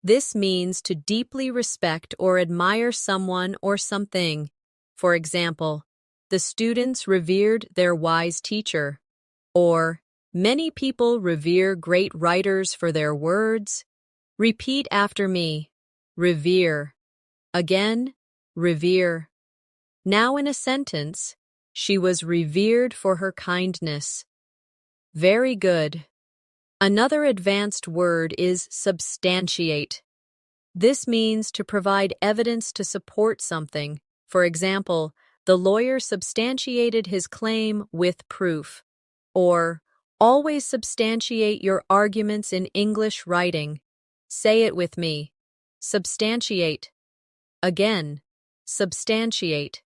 This means to deeply respect or admire someone or something. For example, the students revered their wise teacher. Or, many people revere great writers for their words. Repeat after me. Revere. Again, revere. Now in a sentence, she was revered for her kindness. Very good. Another advanced word is substantiate. This means to provide evidence to support something. For example, the lawyer substantiated his claim with proof. Or, always substantiate your arguments in English writing. Say it with me. Substantiate. Again, substantiate.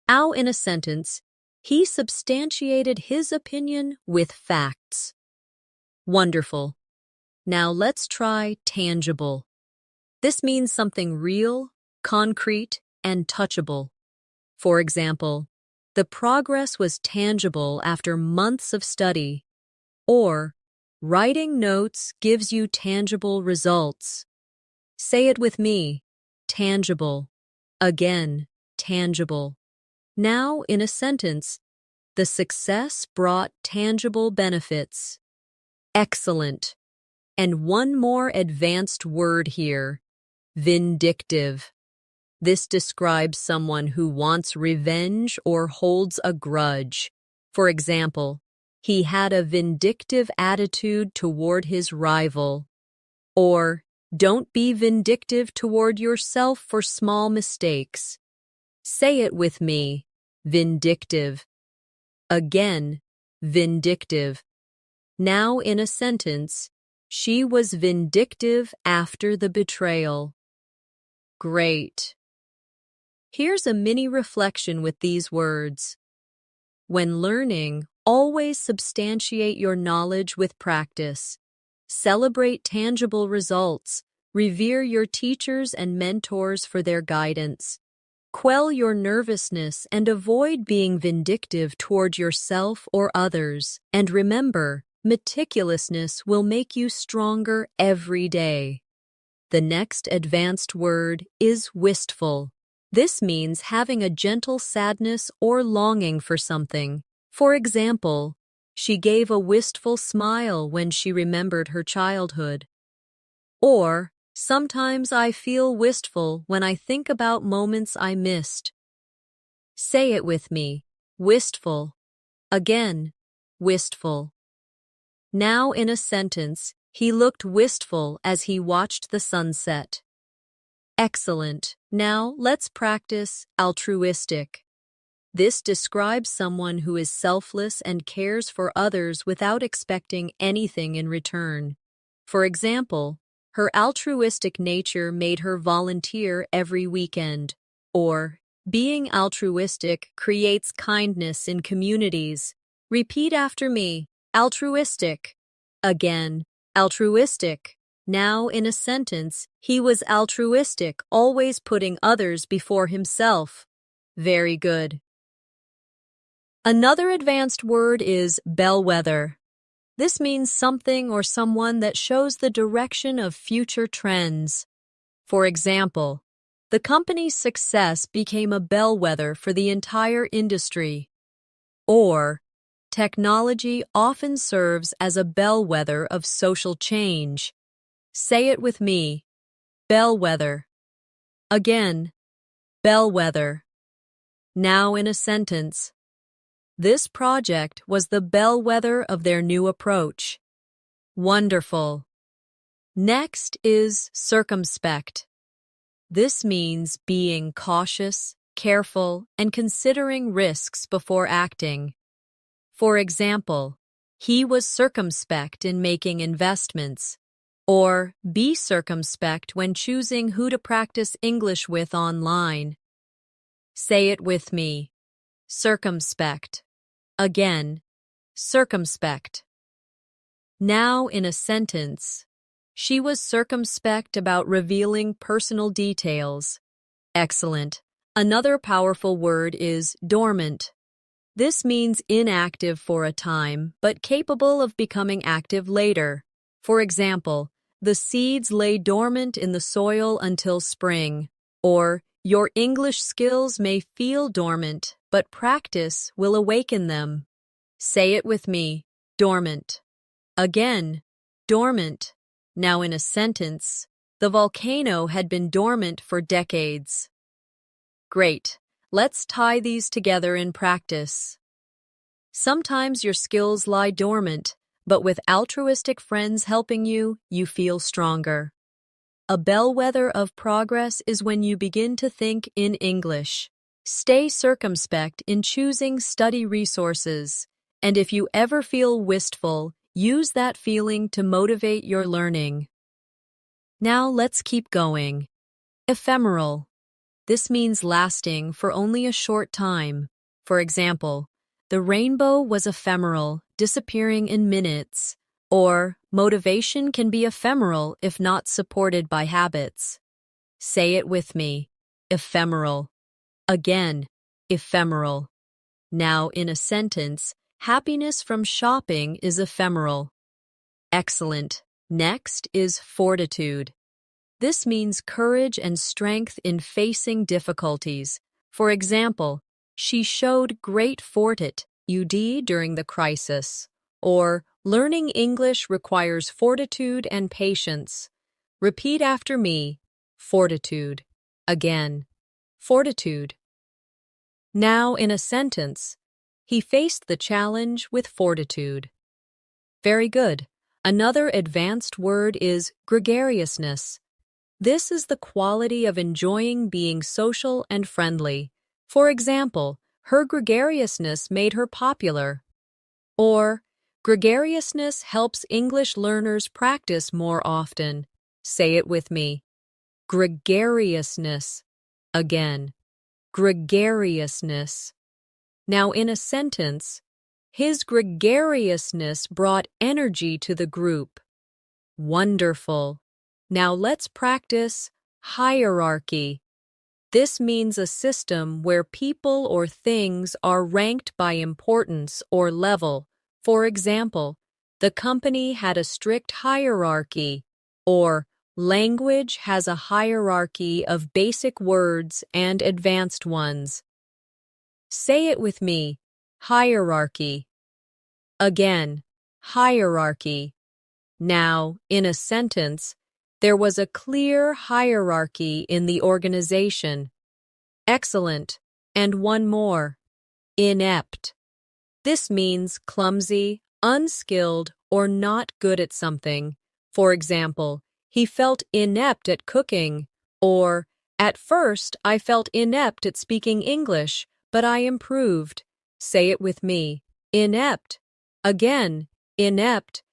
Now in a sentence, he substantiated his opinion with facts. Wonderful. Now let's try tangible. This means something real, concrete, and touchable. For example, the progress was tangible after months of study, or writing notes gives you tangible results. Say it with me, tangible. Again, tangible. Now, in a sentence, the success brought tangible benefits. Excellent. And one more advanced word here, vindictive. This describes someone who wants revenge or holds a grudge. For example, he had a vindictive attitude toward his rival. Or, don't be vindictive toward yourself for small mistakes. Say it with me, vindictive. Again, vindictive. Now in a sentence, she was vindictive after the betrayal. Great. Here's a mini reflection with these words. When learning, always substantiate your knowledge with practice. Celebrate tangible results. Revere your teachers and mentors for their guidance. Quell your nervousness and avoid being vindictive toward yourself or others. And remember, meticulousness will make you stronger every day. The next advanced word is wistful. This means having a gentle sadness or longing for something. For example, she gave a wistful smile when she remembered her childhood. Or, sometimes I feel wistful when I think about moments I missed. Say it with me, wistful. Again, wistful. Now in a sentence, he looked wistful as he watched the sunset. Excellent. Now let's practice altruistic. This describes someone who is selfless and cares for others without expecting anything in return. For example, her altruistic nature made her volunteer every weekend. Or, being altruistic creates kindness in communities. Repeat after me, altruistic. Again, altruistic. Now in a sentence, he was altruistic, always putting others before himself. Very good. Another advanced word is bellwether. This means something or someone that shows the direction of future trends. For example, the company's success became a bellwether for the entire industry. Or, technology often serves as a bellwether of social change. Say it with me, bellwether. Again, bellwether. Now in a sentence. This project was the bellwether of their new approach. Wonderful. Next is circumspect. This means being cautious, careful, and considering risks before acting. For example, he was circumspect in making investments. Or, be circumspect when choosing who to practice English with online. Say it with me, circumspect. Again, circumspect. Now in a sentence, she was circumspect about revealing personal details. Excellent. Another powerful word is dormant. This means inactive for a time, but capable of becoming active later. For example, the seeds lay dormant in the soil until spring. Or, your English skills may feel dormant, but practice will awaken them. Say it with me, dormant. Again, dormant. Now in a sentence, the volcano had been dormant for decades. Great. Let's tie these together in practice. Sometimes your skills lie dormant, but with altruistic friends helping you, you feel stronger. A bellwether of progress is when you begin to think in English. Stay circumspect in choosing study resources, and if you ever feel wistful, use that feeling to motivate your learning. Now let's keep going. Ephemeral. This means lasting for only a short time. For example, the rainbow was ephemeral, disappearing in minutes. Or, motivation can be ephemeral if not supported by habits. Say it with me. Ephemeral. Again, ephemeral. Now, in a sentence, happiness from shopping is ephemeral. Excellent. Next is fortitude. This means courage and strength in facing difficulties. For example, she showed great fortitude during the crisis. Or, learning English requires fortitude and patience. Repeat after me. Fortitude. Again. Fortitude. Now, in a sentence, he faced the challenge with fortitude. Very good. Another advanced word is gregariousness. This is the quality of enjoying being social and friendly. For example, her gregariousness made her popular. Or, gregariousness helps English learners practice more often. Say it with me. Gregariousness. Again. Gregariousness. Now, in a sentence, his gregariousness brought energy to the group. Wonderful. Now let's practice hierarchy. This means a system where people or things are ranked by importance or level. For example, the company had a strict hierarchy, or language has a hierarchy of basic words and advanced ones. Say it with me. Hierarchy. Again, hierarchy. Now, in a sentence, there was a clear hierarchy in the organization. Excellent. And one more. Inept. This means clumsy, unskilled, or not good at something. For example, he felt inept at cooking, or, at first I felt inept at speaking English, but I improved. Say it with me. Inept. Again, inept.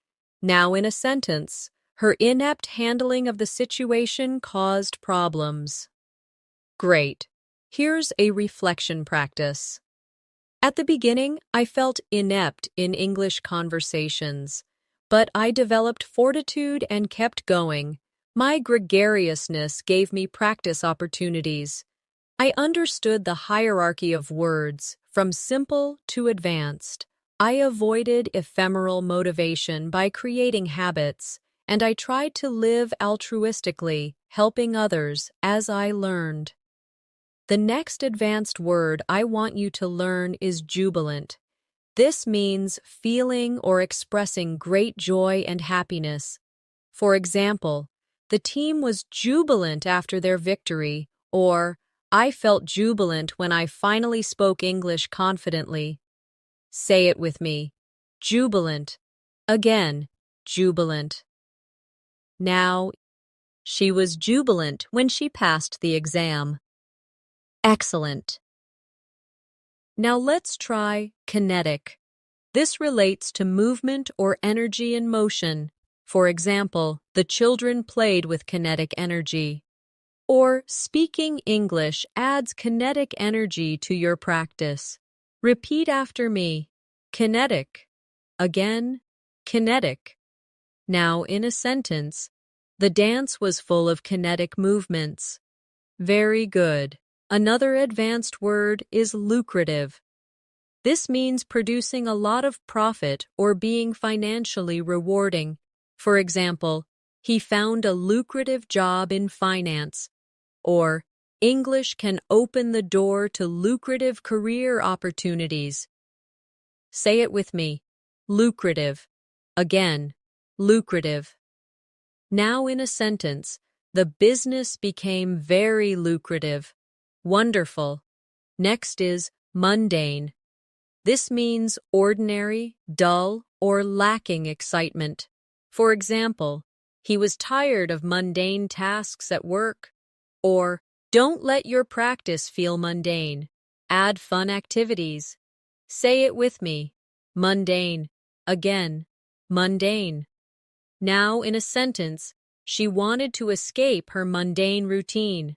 Now in a sentence, her inept handling of the situation caused problems. Great. Here's a reflection practice. At the beginning, I felt inept in English conversations, but I developed fortitude and kept going. My gregariousness gave me practice opportunities. I understood the hierarchy of words, from simple to advanced. I avoided ephemeral motivation by creating habits, and I tried to live altruistically, helping others as I learned. The next advanced word I want you to learn is jubilant. This means feeling or expressing great joy and happiness. For example, the team was jubilant after their victory, or I felt jubilant when I finally spoke English confidently. Say it with me. Jubilant. Again, jubilant. Now, she was jubilant when she passed the exam. Excellent. Now let's try kinetic. This relates to movement or energy in motion. For example, the children played with kinetic energy. Or speaking English adds kinetic energy to your practice. Repeat after me. Kinetic. Again, kinetic. Now, in a sentence, the dance was full of kinetic movements. Very good. Another advanced word is lucrative. This means producing a lot of profit or being financially rewarding. For example, he found a lucrative job in finance. Or, English can open the door to lucrative career opportunities. Say it with me. Lucrative. Again, lucrative. Now in a sentence, the business became very lucrative. Wonderful. Next is mundane. This means ordinary, dull, or lacking excitement. For example, he was tired of mundane tasks at work. Or, don't let your practice feel mundane. Add fun activities. Say it with me. Mundane. Again, mundane. Now, in a sentence, she wanted to escape her mundane routine.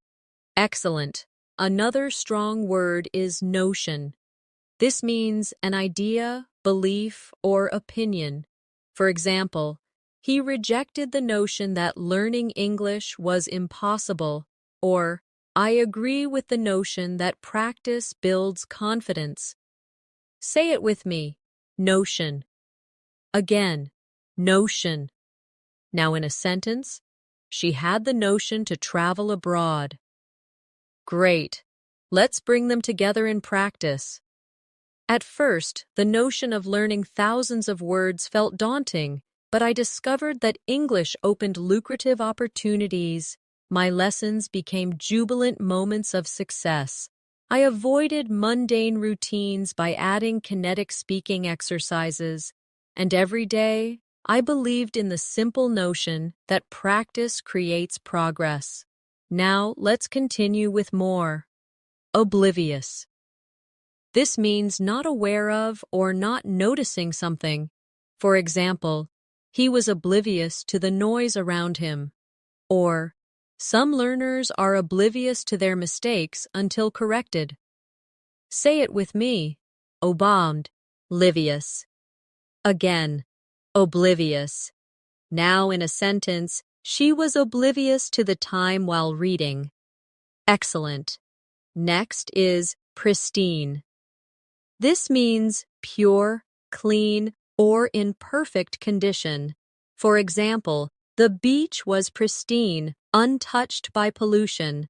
Excellent. Another strong word is notion. This means an idea, belief, or opinion. For example, he rejected the notion that learning English was impossible. Or, I agree with the notion that practice builds confidence. Say it with me. Notion. Again, notion. Now in a sentence, she had the notion to travel abroad. Great. Let's bring them together in practice. At first, the notion of learning thousands of words felt daunting, but I discovered that English opened lucrative opportunities. My lessons became jubilant moments of success. I avoided mundane routines by adding kinetic speaking exercises, and every day, I believed in the simple notion that practice creates progress. Now, let's continue with more. Oblivious. This means not aware of or not noticing something. For example, he was oblivious to the noise around him. Or, some learners are oblivious to their mistakes until corrected. Say it with me. Obombed. Livious. Again. Oblivious. Now in a sentence, she was oblivious to the time while reading. Excellent. Next is pristine. This means pure, clean, or in perfect condition. For example, the beach was pristine, untouched by pollution.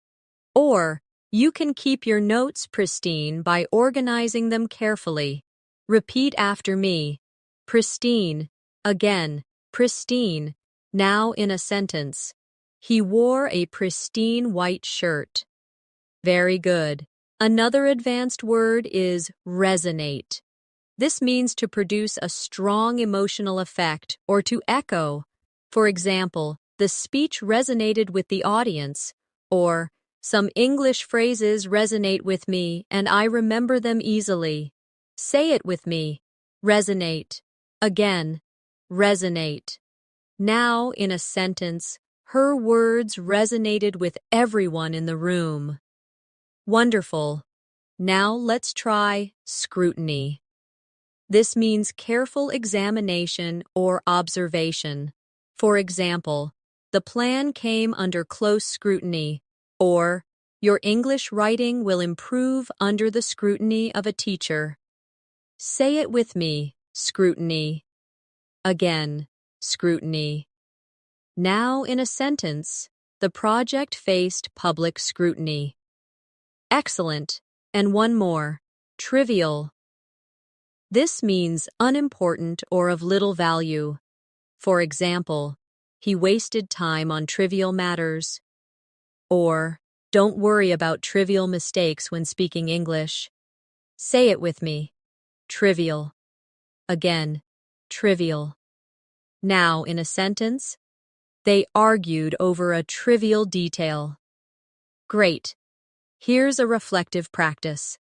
Or, you can keep your notes pristine by organizing them carefully. Repeat after me. Pristine. Again, pristine. Now in a sentence. He wore a pristine white shirt. Very good. Another advanced word is resonate. This means to produce a strong emotional effect or to echo. For example, the speech resonated with the audience, or some English phrases resonate with me and I remember them easily. Say it with me. Resonate. Again, resonate. Now, in a sentence, her words resonated with everyone in the room. Wonderful. Now let's try scrutiny. This means careful examination or observation. For example, the plan came under close scrutiny, or your English writing will improve under the scrutiny of a teacher. Say it with me, scrutiny. Again, scrutiny. Now in a sentence, the project faced public scrutiny. Excellent. And one more. Trivial. This means unimportant or of little value. For example, he wasted time on trivial matters. Or, don't worry about trivial mistakes when speaking English. Say it with me. Trivial. Again, trivial. Now, in a sentence, they argued over a trivial detail. Great. Here's a reflective practice.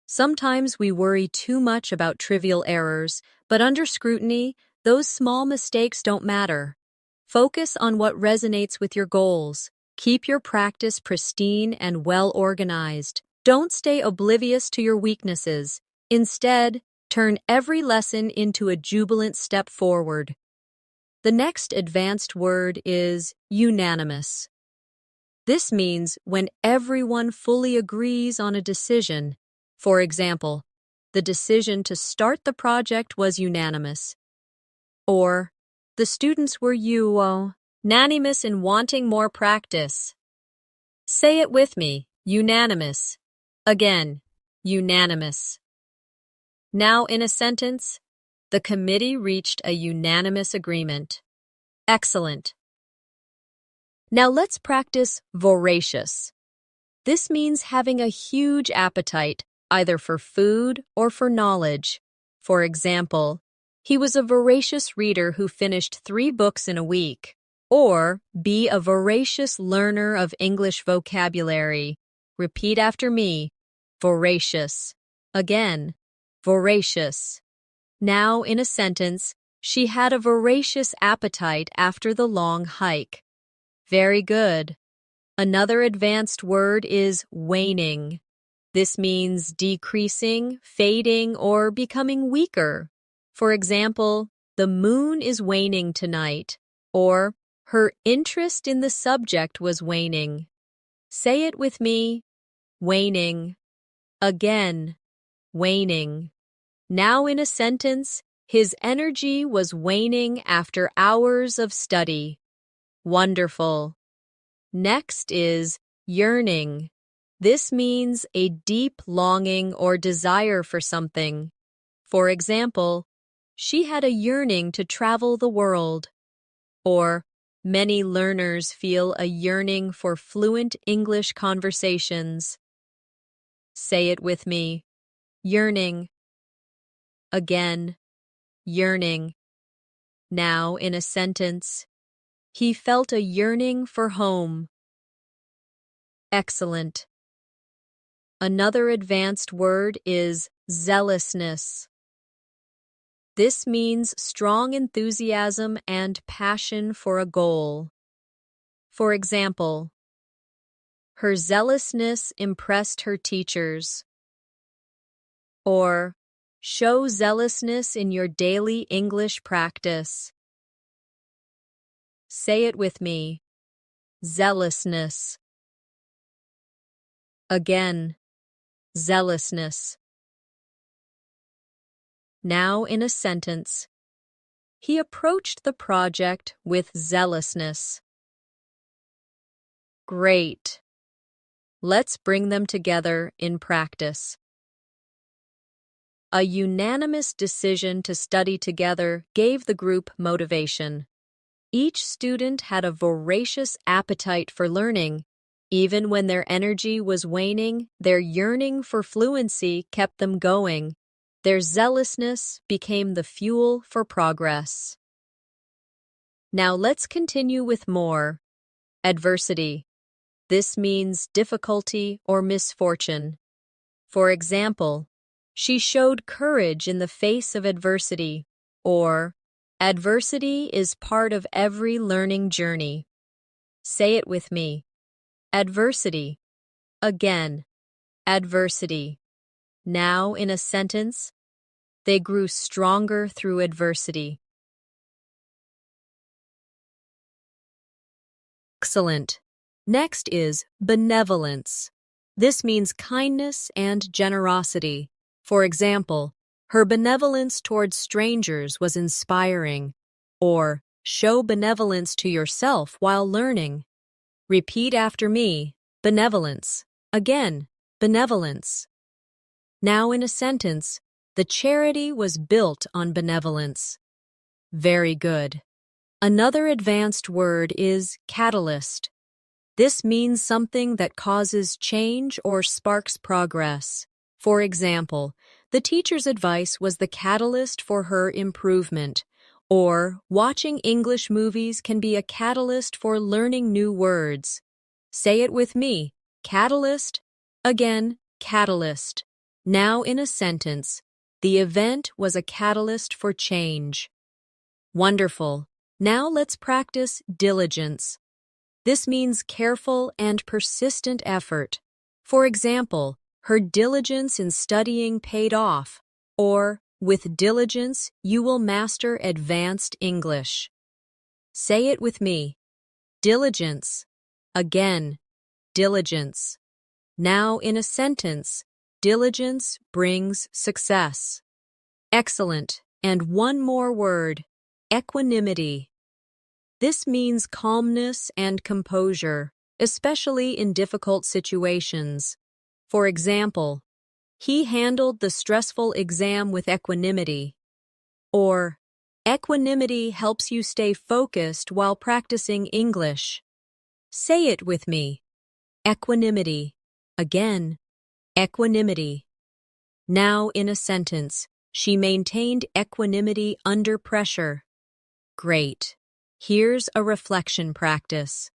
Sometimes we worry too much about trivial errors, but under scrutiny, those small mistakes don't matter. Focus on what resonates with your goals. Keep your practice pristine and well organized. Don't stay oblivious to your weaknesses. Instead, turn every lesson into a jubilant step forward. The next advanced word is unanimous. This means when everyone fully agrees on a decision. For example, the decision to start the project was unanimous. Or, the students were unanimous in wanting more practice. Say it with me, unanimous. Again, unanimous. Now in a sentence, the committee reached a unanimous agreement. Excellent. Now let's practice voracious. This means having a huge appetite, either for food or for knowledge. For example, he was a voracious reader who finished 3 books in a week. Or, be a voracious learner of English vocabulary. Repeat after me. Voracious. Again, voracious. Now, in a sentence, she had a voracious appetite after the long hike. Very good. Another advanced word is waning. This means decreasing, fading, or becoming weaker. For example, the moon is waning tonight, or her interest in the subject was waning. Say it with me. Waning. Again. Waning. Now in a sentence, his energy was waning after hours of study. Wonderful. Next is yearning. This means a deep longing or desire for something. For example, she had a yearning to travel the world. Or, many learners feel a yearning for fluent English conversations. Say it with me. Yearning. Again. Yearning. Now in a sentence. He felt a yearning for home. Excellent. Another advanced word is zealousness. This means strong enthusiasm and passion for a goal. For example, her zealousness impressed her teachers. Or, show zealousness in your daily English practice. Say it with me. Zealousness. Again. Zealousness. Now in a sentence. He approached the project with zealousness. Great. Let's bring them together in practice. A unanimous decision to study together gave the group motivation. Each student had a voracious appetite for learning. Even when their energy was waning, their yearning for fluency kept them going. Their zealousness became the fuel for progress. Now let's continue with more. Adversity. This means difficulty or misfortune. For example, she showed courage in the face of adversity, or adversity is part of every learning journey. Say it with me. Adversity. Again. Adversity. Now in a sentence, they grew stronger through adversity. Excellent. Next is benevolence. This means kindness and generosity. For example, her benevolence towards strangers was inspiring. Or, show benevolence to yourself while learning. Repeat after me. Benevolence. Again, benevolence. Now in a sentence, the charity was built on benevolence. Very good. Another advanced word is catalyst. This means something that causes change or sparks progress. For example, the teacher's advice was the catalyst for her improvement. Or, watching English movies can be a catalyst for learning new words. Say it with me. Catalyst. Again, catalyst. Now in a sentence, the event was a catalyst for change. Wonderful. Now let's practice diligence. This means careful and persistent effort. For example, her diligence in studying paid off. Or, with diligence, you will master advanced English. Say it with me. Diligence. Again, diligence. Now in a sentence, diligence brings success. Excellent. And one more word. Equanimity. This means calmness and composure, especially in difficult situations. For example, he handled the stressful exam with equanimity. Or, equanimity helps you stay focused while practicing English. Say it with me. Equanimity. Again, equanimity. Now in a sentence, she maintained equanimity under pressure. Great. Here's a reflection practice.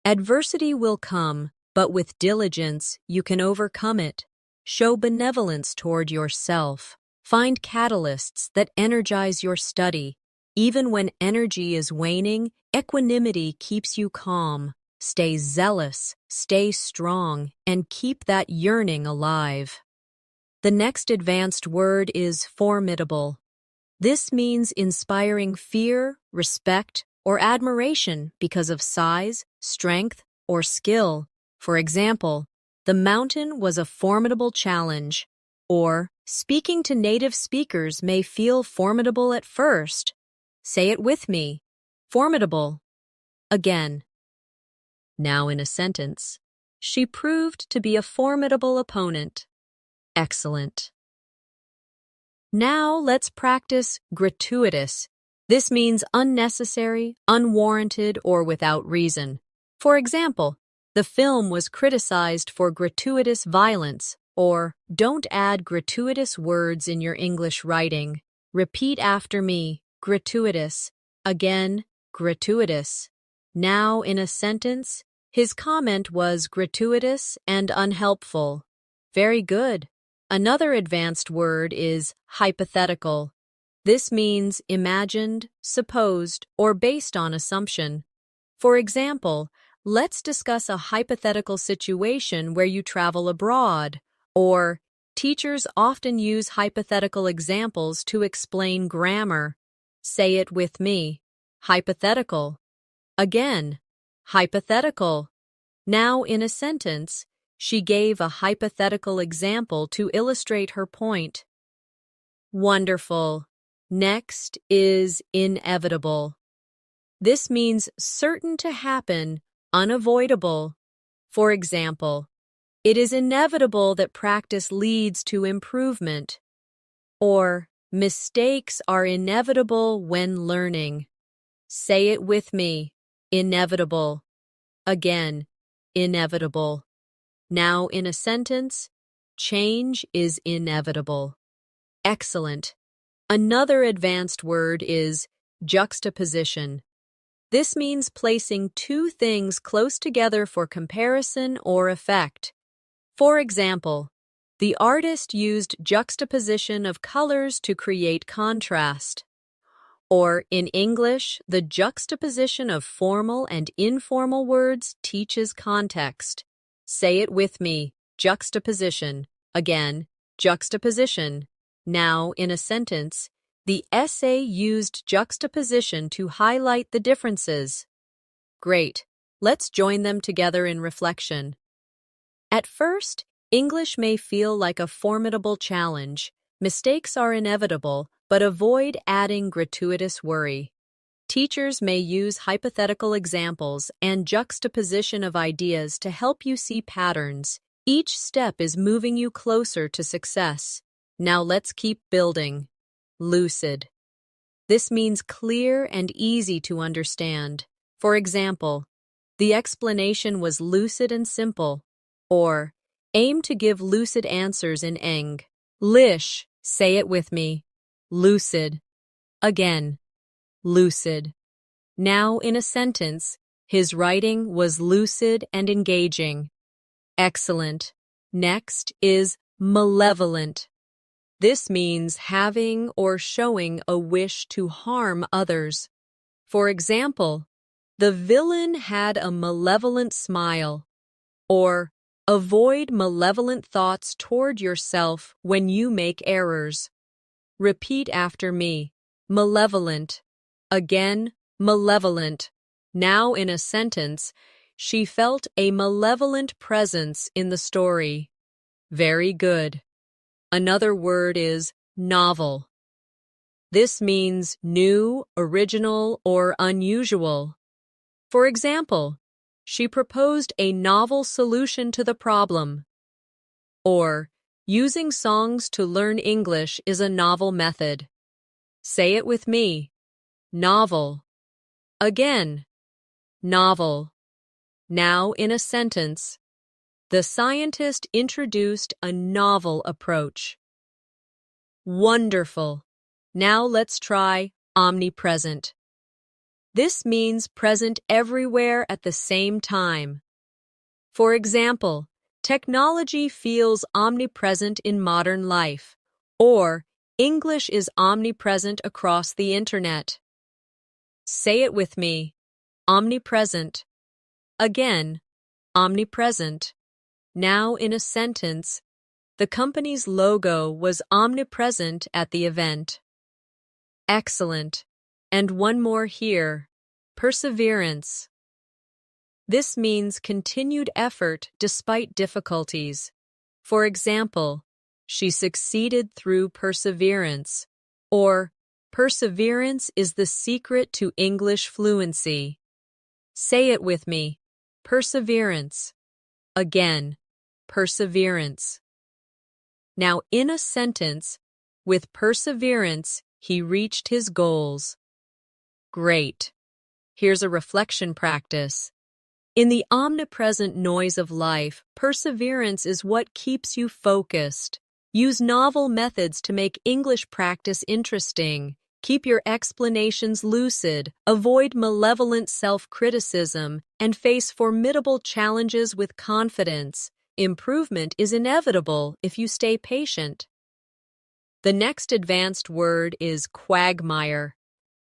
Adversity will come, but with diligence, you can overcome it. Show benevolence toward yourself. Find catalysts that energize your study. Even when energy is waning, equanimity keeps you calm. Stay zealous, stay strong, and keep that yearning alive. The next advanced word is formidable. This means inspiring fear, respect, or admiration because of size, strength, or skill. For example, the mountain was a formidable challenge, or speaking to native speakers may feel formidable at first. Say it with me. Formidable. Again. Now in a sentence. She proved to be a formidable opponent. Excellent. Now let's practice gratuitous. This means unnecessary, unwarranted, or without reason. For example, the film was criticized for gratuitous violence, or don't add gratuitous words in your English writing. Repeat after me, gratuitous. Again, gratuitous. Now in a sentence, his comment was gratuitous and unhelpful. Very good. Another advanced word is hypothetical. This means imagined, supposed, or based on assumption. For example, let's discuss a hypothetical situation where you travel abroad, or teachers often use hypothetical examples to explain grammar. Say it with me. Hypothetical. Again, hypothetical. Now in a sentence, she gave a hypothetical example to illustrate her point. Wonderful. Next is inevitable. This means certain to happen, unavoidable. For example, it is inevitable that practice leads to improvement. Or, mistakes are inevitable when learning. Say it with me. Inevitable. Again, inevitable. Now in a sentence, change is inevitable. Excellent. Another advanced word is juxtaposition. This means placing two things close together for comparison or effect. For example, the artist used juxtaposition of colors to create contrast. Or in English, the juxtaposition of formal and informal words teaches context. Say it with me, juxtaposition. Again, juxtaposition. Now, in a sentence, the essay used juxtaposition to highlight the differences. Great. Let's join them together in reflection. At first, English may feel like a formidable challenge. Mistakes are inevitable, but avoid adding gratuitous worry. Teachers may use hypothetical examples and juxtaposition of ideas to help you see patterns. Each step is moving you closer to success. Now let's keep building. Lucid. This means clear and easy to understand. For example, the explanation was lucid and simple. Or, aim to give lucid answers in eng. Lish. Say it with me. Lucid. Again. Lucid. Now in a sentence, his writing was lucid and engaging. Excellent. Next is malevolent. This means having or showing a wish to harm others. For example, the villain had a malevolent smile. Or, avoid malevolent thoughts toward yourself when you make errors. Repeat after me. Malevolent. Again, malevolent. Now in a sentence, she felt a malevolent presence in the story. Very good. Another word is novel. This means new, original, or unusual. For example, she proposed a novel solution to the problem. Or, using songs to learn English is a novel method. Say it with me. Novel. Again. Novel. Now in a sentence. The scientist introduced a novel approach. Wonderful. Now let's try omnipresent. This means present everywhere at the same time. For example, technology feels omnipresent in modern life, or English is omnipresent across the internet. Say it with me. Omnipresent. Again, omnipresent. Now in a sentence, the company's logo was omnipresent at the event. Excellent. And one more here. Perseverance. This means continued effort despite difficulties. For example, she succeeded through perseverance, or perseverance is the secret to English fluency. Say it with me. Perseverance. Again, perseverance. Now, in a sentence, with perseverance, he reached his goals. Great. Here's a reflection practice. In the omnipresent noise of life, perseverance is what keeps you focused. Use novel methods to make English practice interesting. Keep your explanations lucid, avoid malevolent self-criticism, and face formidable challenges with confidence. Improvement is inevitable if you stay patient. The next advanced word is quagmire.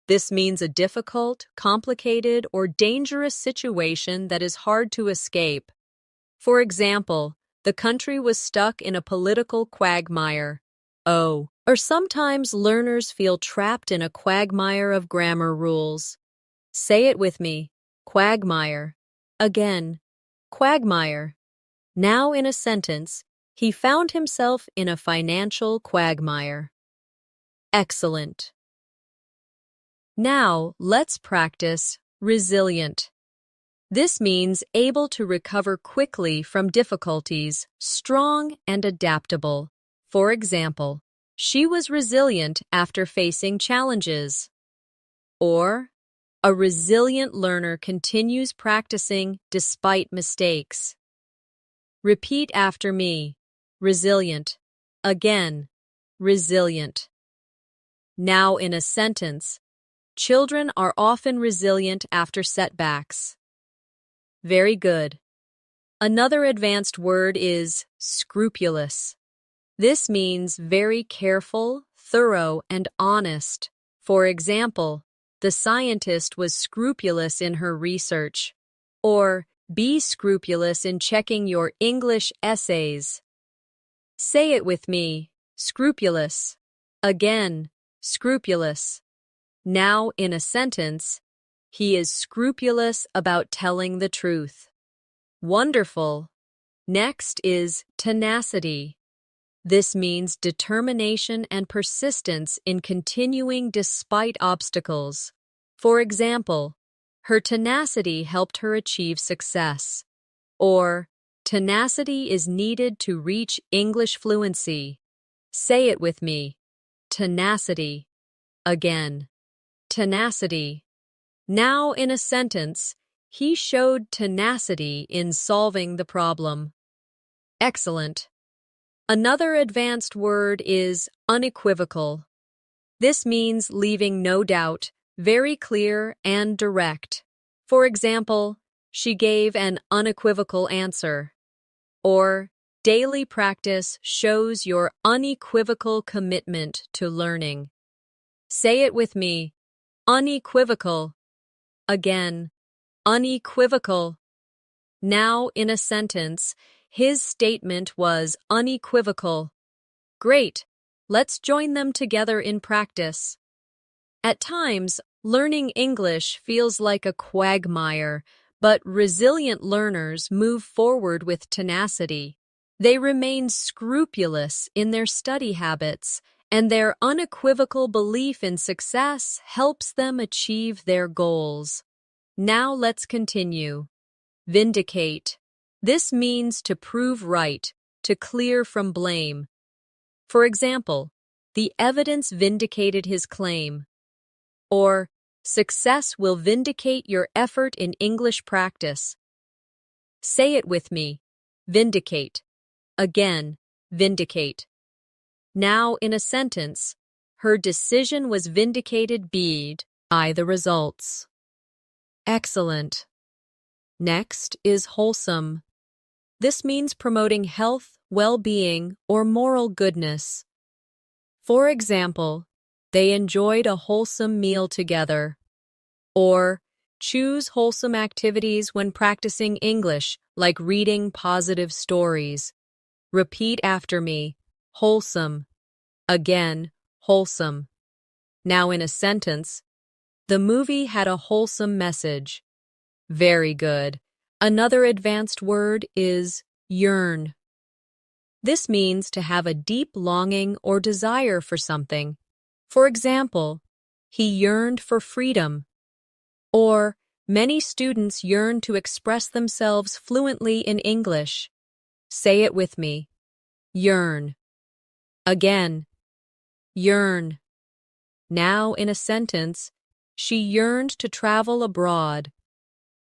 This means a difficult, complicated, or dangerous situation that is hard to escape. For example, the country was stuck in a political quagmire. Or sometimes learners feel trapped in a quagmire of grammar rules. Say it with me. Quagmire. Again. Quagmire. Now in a sentence, he found himself in a financial quagmire. Excellent. Now, let's practice resilient. This means able to recover quickly from difficulties, strong and adaptable. For example, she was resilient after facing challenges. Or, a resilient learner continues practicing despite mistakes. Repeat after me. Resilient. Again, resilient. Now in a sentence, children are often resilient after setbacks. Very good. Another advanced word is scrupulous. This means very careful, thorough, and honest. For example, the scientist was scrupulous in her research. Or, be scrupulous in checking your English essays. Say it with me. Scrupulous. Again, scrupulous. Now, in a sentence, he is scrupulous about telling the truth. Wonderful. Next is tenacity. This means determination and persistence in continuing despite obstacles. For example, her tenacity helped her achieve success. Or, tenacity is needed to reach English fluency. Say it with me. Tenacity. Again. Tenacity. Now in a sentence, he showed tenacity in solving the problem. Excellent. Another advanced word is unequivocal. This means leaving no doubt, very clear and direct. For example, she gave an unequivocal answer. Or, daily practice shows your unequivocal commitment to learning. Say it with me. Unequivocal. Again, unequivocal. Now, in a sentence, his statement was unequivocal. Great. Let's join them together in practice. At times, learning English feels like a quagmire, but resilient learners move forward with tenacity. They remain scrupulous in their study habits, and their unequivocal belief in success helps them achieve their goals. Now let's continue. Vindicate. This means to prove right, to clear from blame. For example, the evidence vindicated his claim. Or, success will vindicate your effort in English practice. Say it with me. Vindicate. Again, vindicate. Now in a sentence, her decision was vindicated by the results. Excellent. Next is wholesome. This means promoting health, well-being, or moral goodness. For example, they enjoyed a wholesome meal together. Or, choose wholesome activities when practicing English, like reading positive stories. Repeat after me. Wholesome. Again, wholesome. Now in a sentence, the movie had a wholesome message. Very good. Another advanced word is yearn. This means to have a deep longing or desire for something. For example, he yearned for freedom. Or, many students yearn to express themselves fluently in English. Say it with me. Yearn. Again. Yearn. Now in a sentence, she yearned to travel abroad.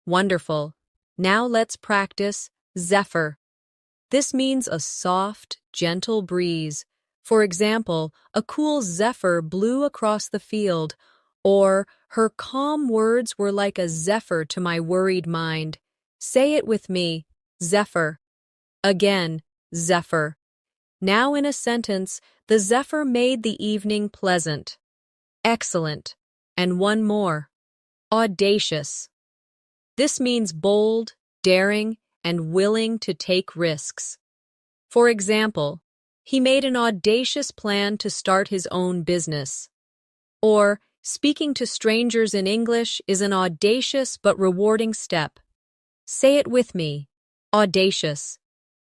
Wonderful. Now let's practice zephyr. This means a soft, gentle breeze. For example, a cool zephyr blew across the field, or her calm words were like a zephyr to my worried mind. Say it with me, zephyr. Again, zephyr. Now in a sentence, the zephyr made the evening pleasant. Excellent. And one more. Audacious. This means bold, daring, and willing to take risks. For example, he made an audacious plan to start his own business. Or, speaking to strangers in English is an audacious but rewarding step. Say it with me. Audacious.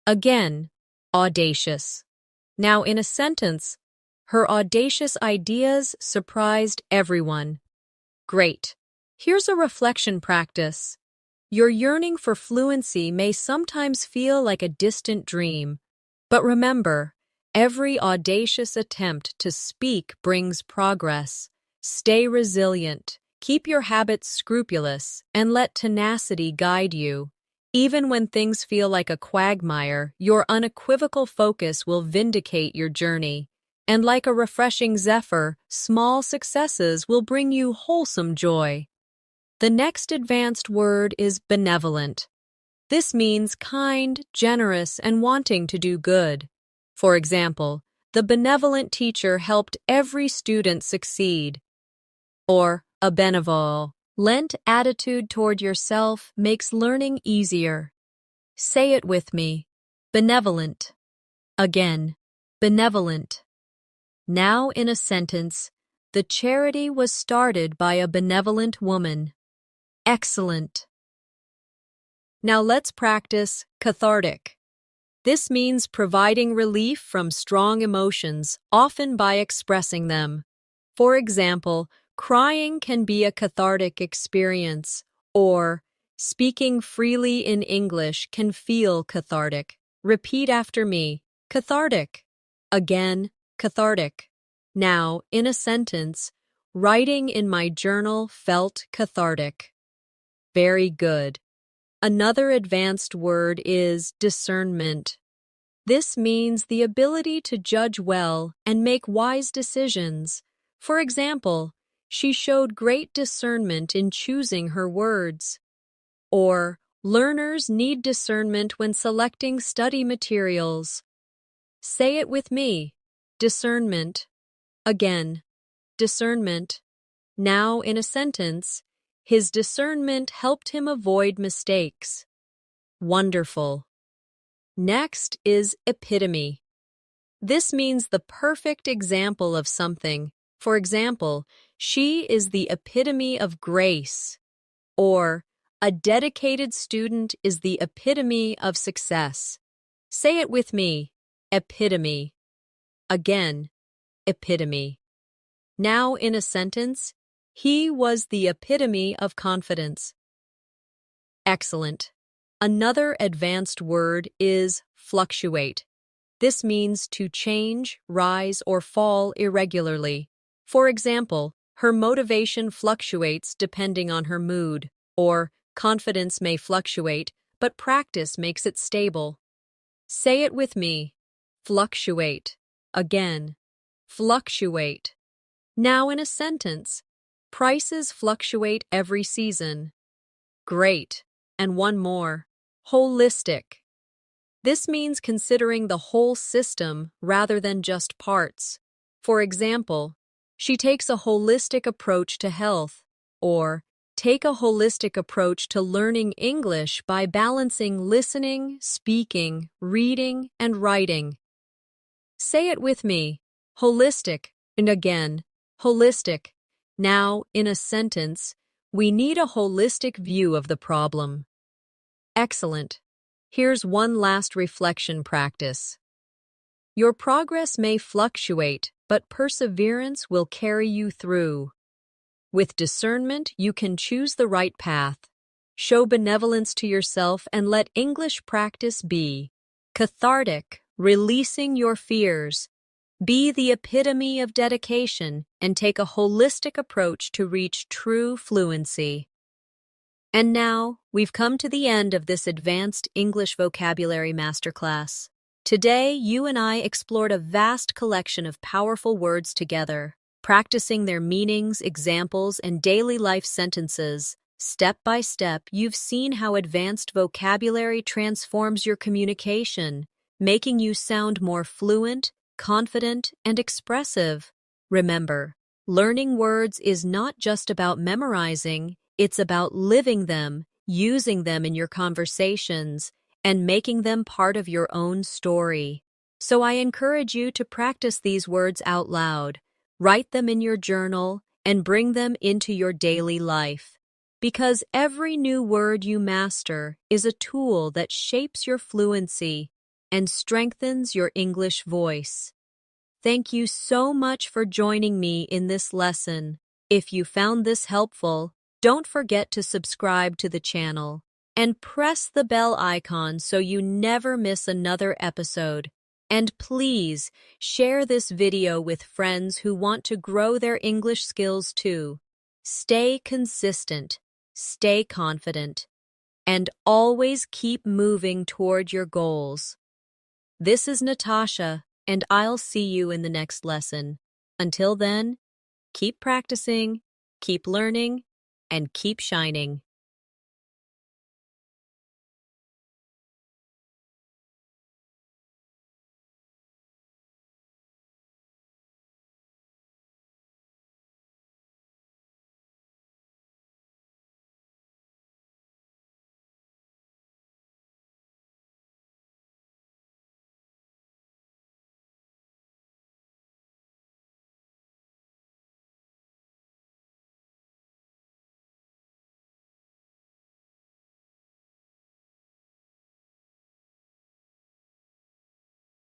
Again, audacious. Now in a sentence, her audacious ideas surprised everyone. Great. Here's a reflection practice. Your yearning for fluency may sometimes feel like a distant dream, but remember, every audacious attempt to speak brings progress. Stay resilient, keep your habits scrupulous, and let tenacity guide you. Even when things feel like a quagmire, your unequivocal focus will vindicate your journey. And like a refreshing zephyr, small successes will bring you wholesome joy. The next advanced word is benevolent. This means kind, generous, and wanting to do good. For example, the benevolent teacher helped every student succeed. Or, a benevolent attitude toward yourself makes learning easier. Say it with me. Benevolent. Again, benevolent. Now in a sentence, the charity was started by a benevolent woman. Excellent. Now let's practice cathartic. This means providing relief from strong emotions, often by expressing them. For example, crying can be a cathartic experience, or speaking freely in English can feel cathartic. Repeat after me. Cathartic. Again, cathartic. Now, in a sentence, writing in my journal felt cathartic. Very good. Another advanced word is discernment. This means the ability to judge well and make wise decisions. For example, she showed great discernment in choosing her words. Or, learners need discernment when selecting study materials. Say it with me. Discernment. Again, discernment. Now in a sentence, his discernment helped him avoid mistakes. Wonderful. Next is epitome. This means the perfect example of something. For example, she is the epitome of grace. Or, a dedicated student is the epitome of success. Say it with me. Epitome. Again, epitome. Now in a sentence, he was the epitome of confidence. Excellent. Another advanced word is fluctuate. This means to change, rise, or fall irregularly. For example, her motivation fluctuates depending on her mood, or confidence may fluctuate, but practice makes it stable. Say it with me. Fluctuate. Again. Fluctuate. Now in a sentence, prices fluctuate every season. Great. And one more. Holistic. This means considering the whole system rather than just parts. For example, she takes a holistic approach to health, or take a holistic approach to learning English by balancing listening, speaking, reading, and writing. Say it with me. Holistic. And again, holistic. Now, in a sentence, we need a holistic view of the problem. Excellent. Here's one last reflection practice. Your progress may fluctuate, but perseverance will carry you through. With discernment, you can choose the right path. Show benevolence to yourself and let English practice be cathartic, releasing your fears. Be the epitome of dedication and take a holistic approach to reach true fluency. And now, we've come to the end of this advanced English vocabulary masterclass. Today, you and I explored a vast collection of powerful words together, practicing their meanings, examples, and daily life sentences. Step by step, you've seen how advanced vocabulary transforms your communication, making you sound more fluent, confident, and expressive. Remember, learning words is not just about memorizing, it's about living them, using them in your conversations, and making them part of your own story. So I encourage you to practice these words out loud, write them in your journal, and bring them into your daily life. Because every new word you master is a tool that shapes your fluency and strengthens your English voice. Thank you so much for joining me in this lesson. If you found this helpful, don't forget to subscribe to the channel and press the bell icon so you never miss another episode. And please share this video with friends who want to grow their English skills too. Stay consistent, stay confident, and always keep moving toward your goals. This is Natasha, and I'll see you in the next lesson. Until then, keep practicing, keep learning, and keep shining.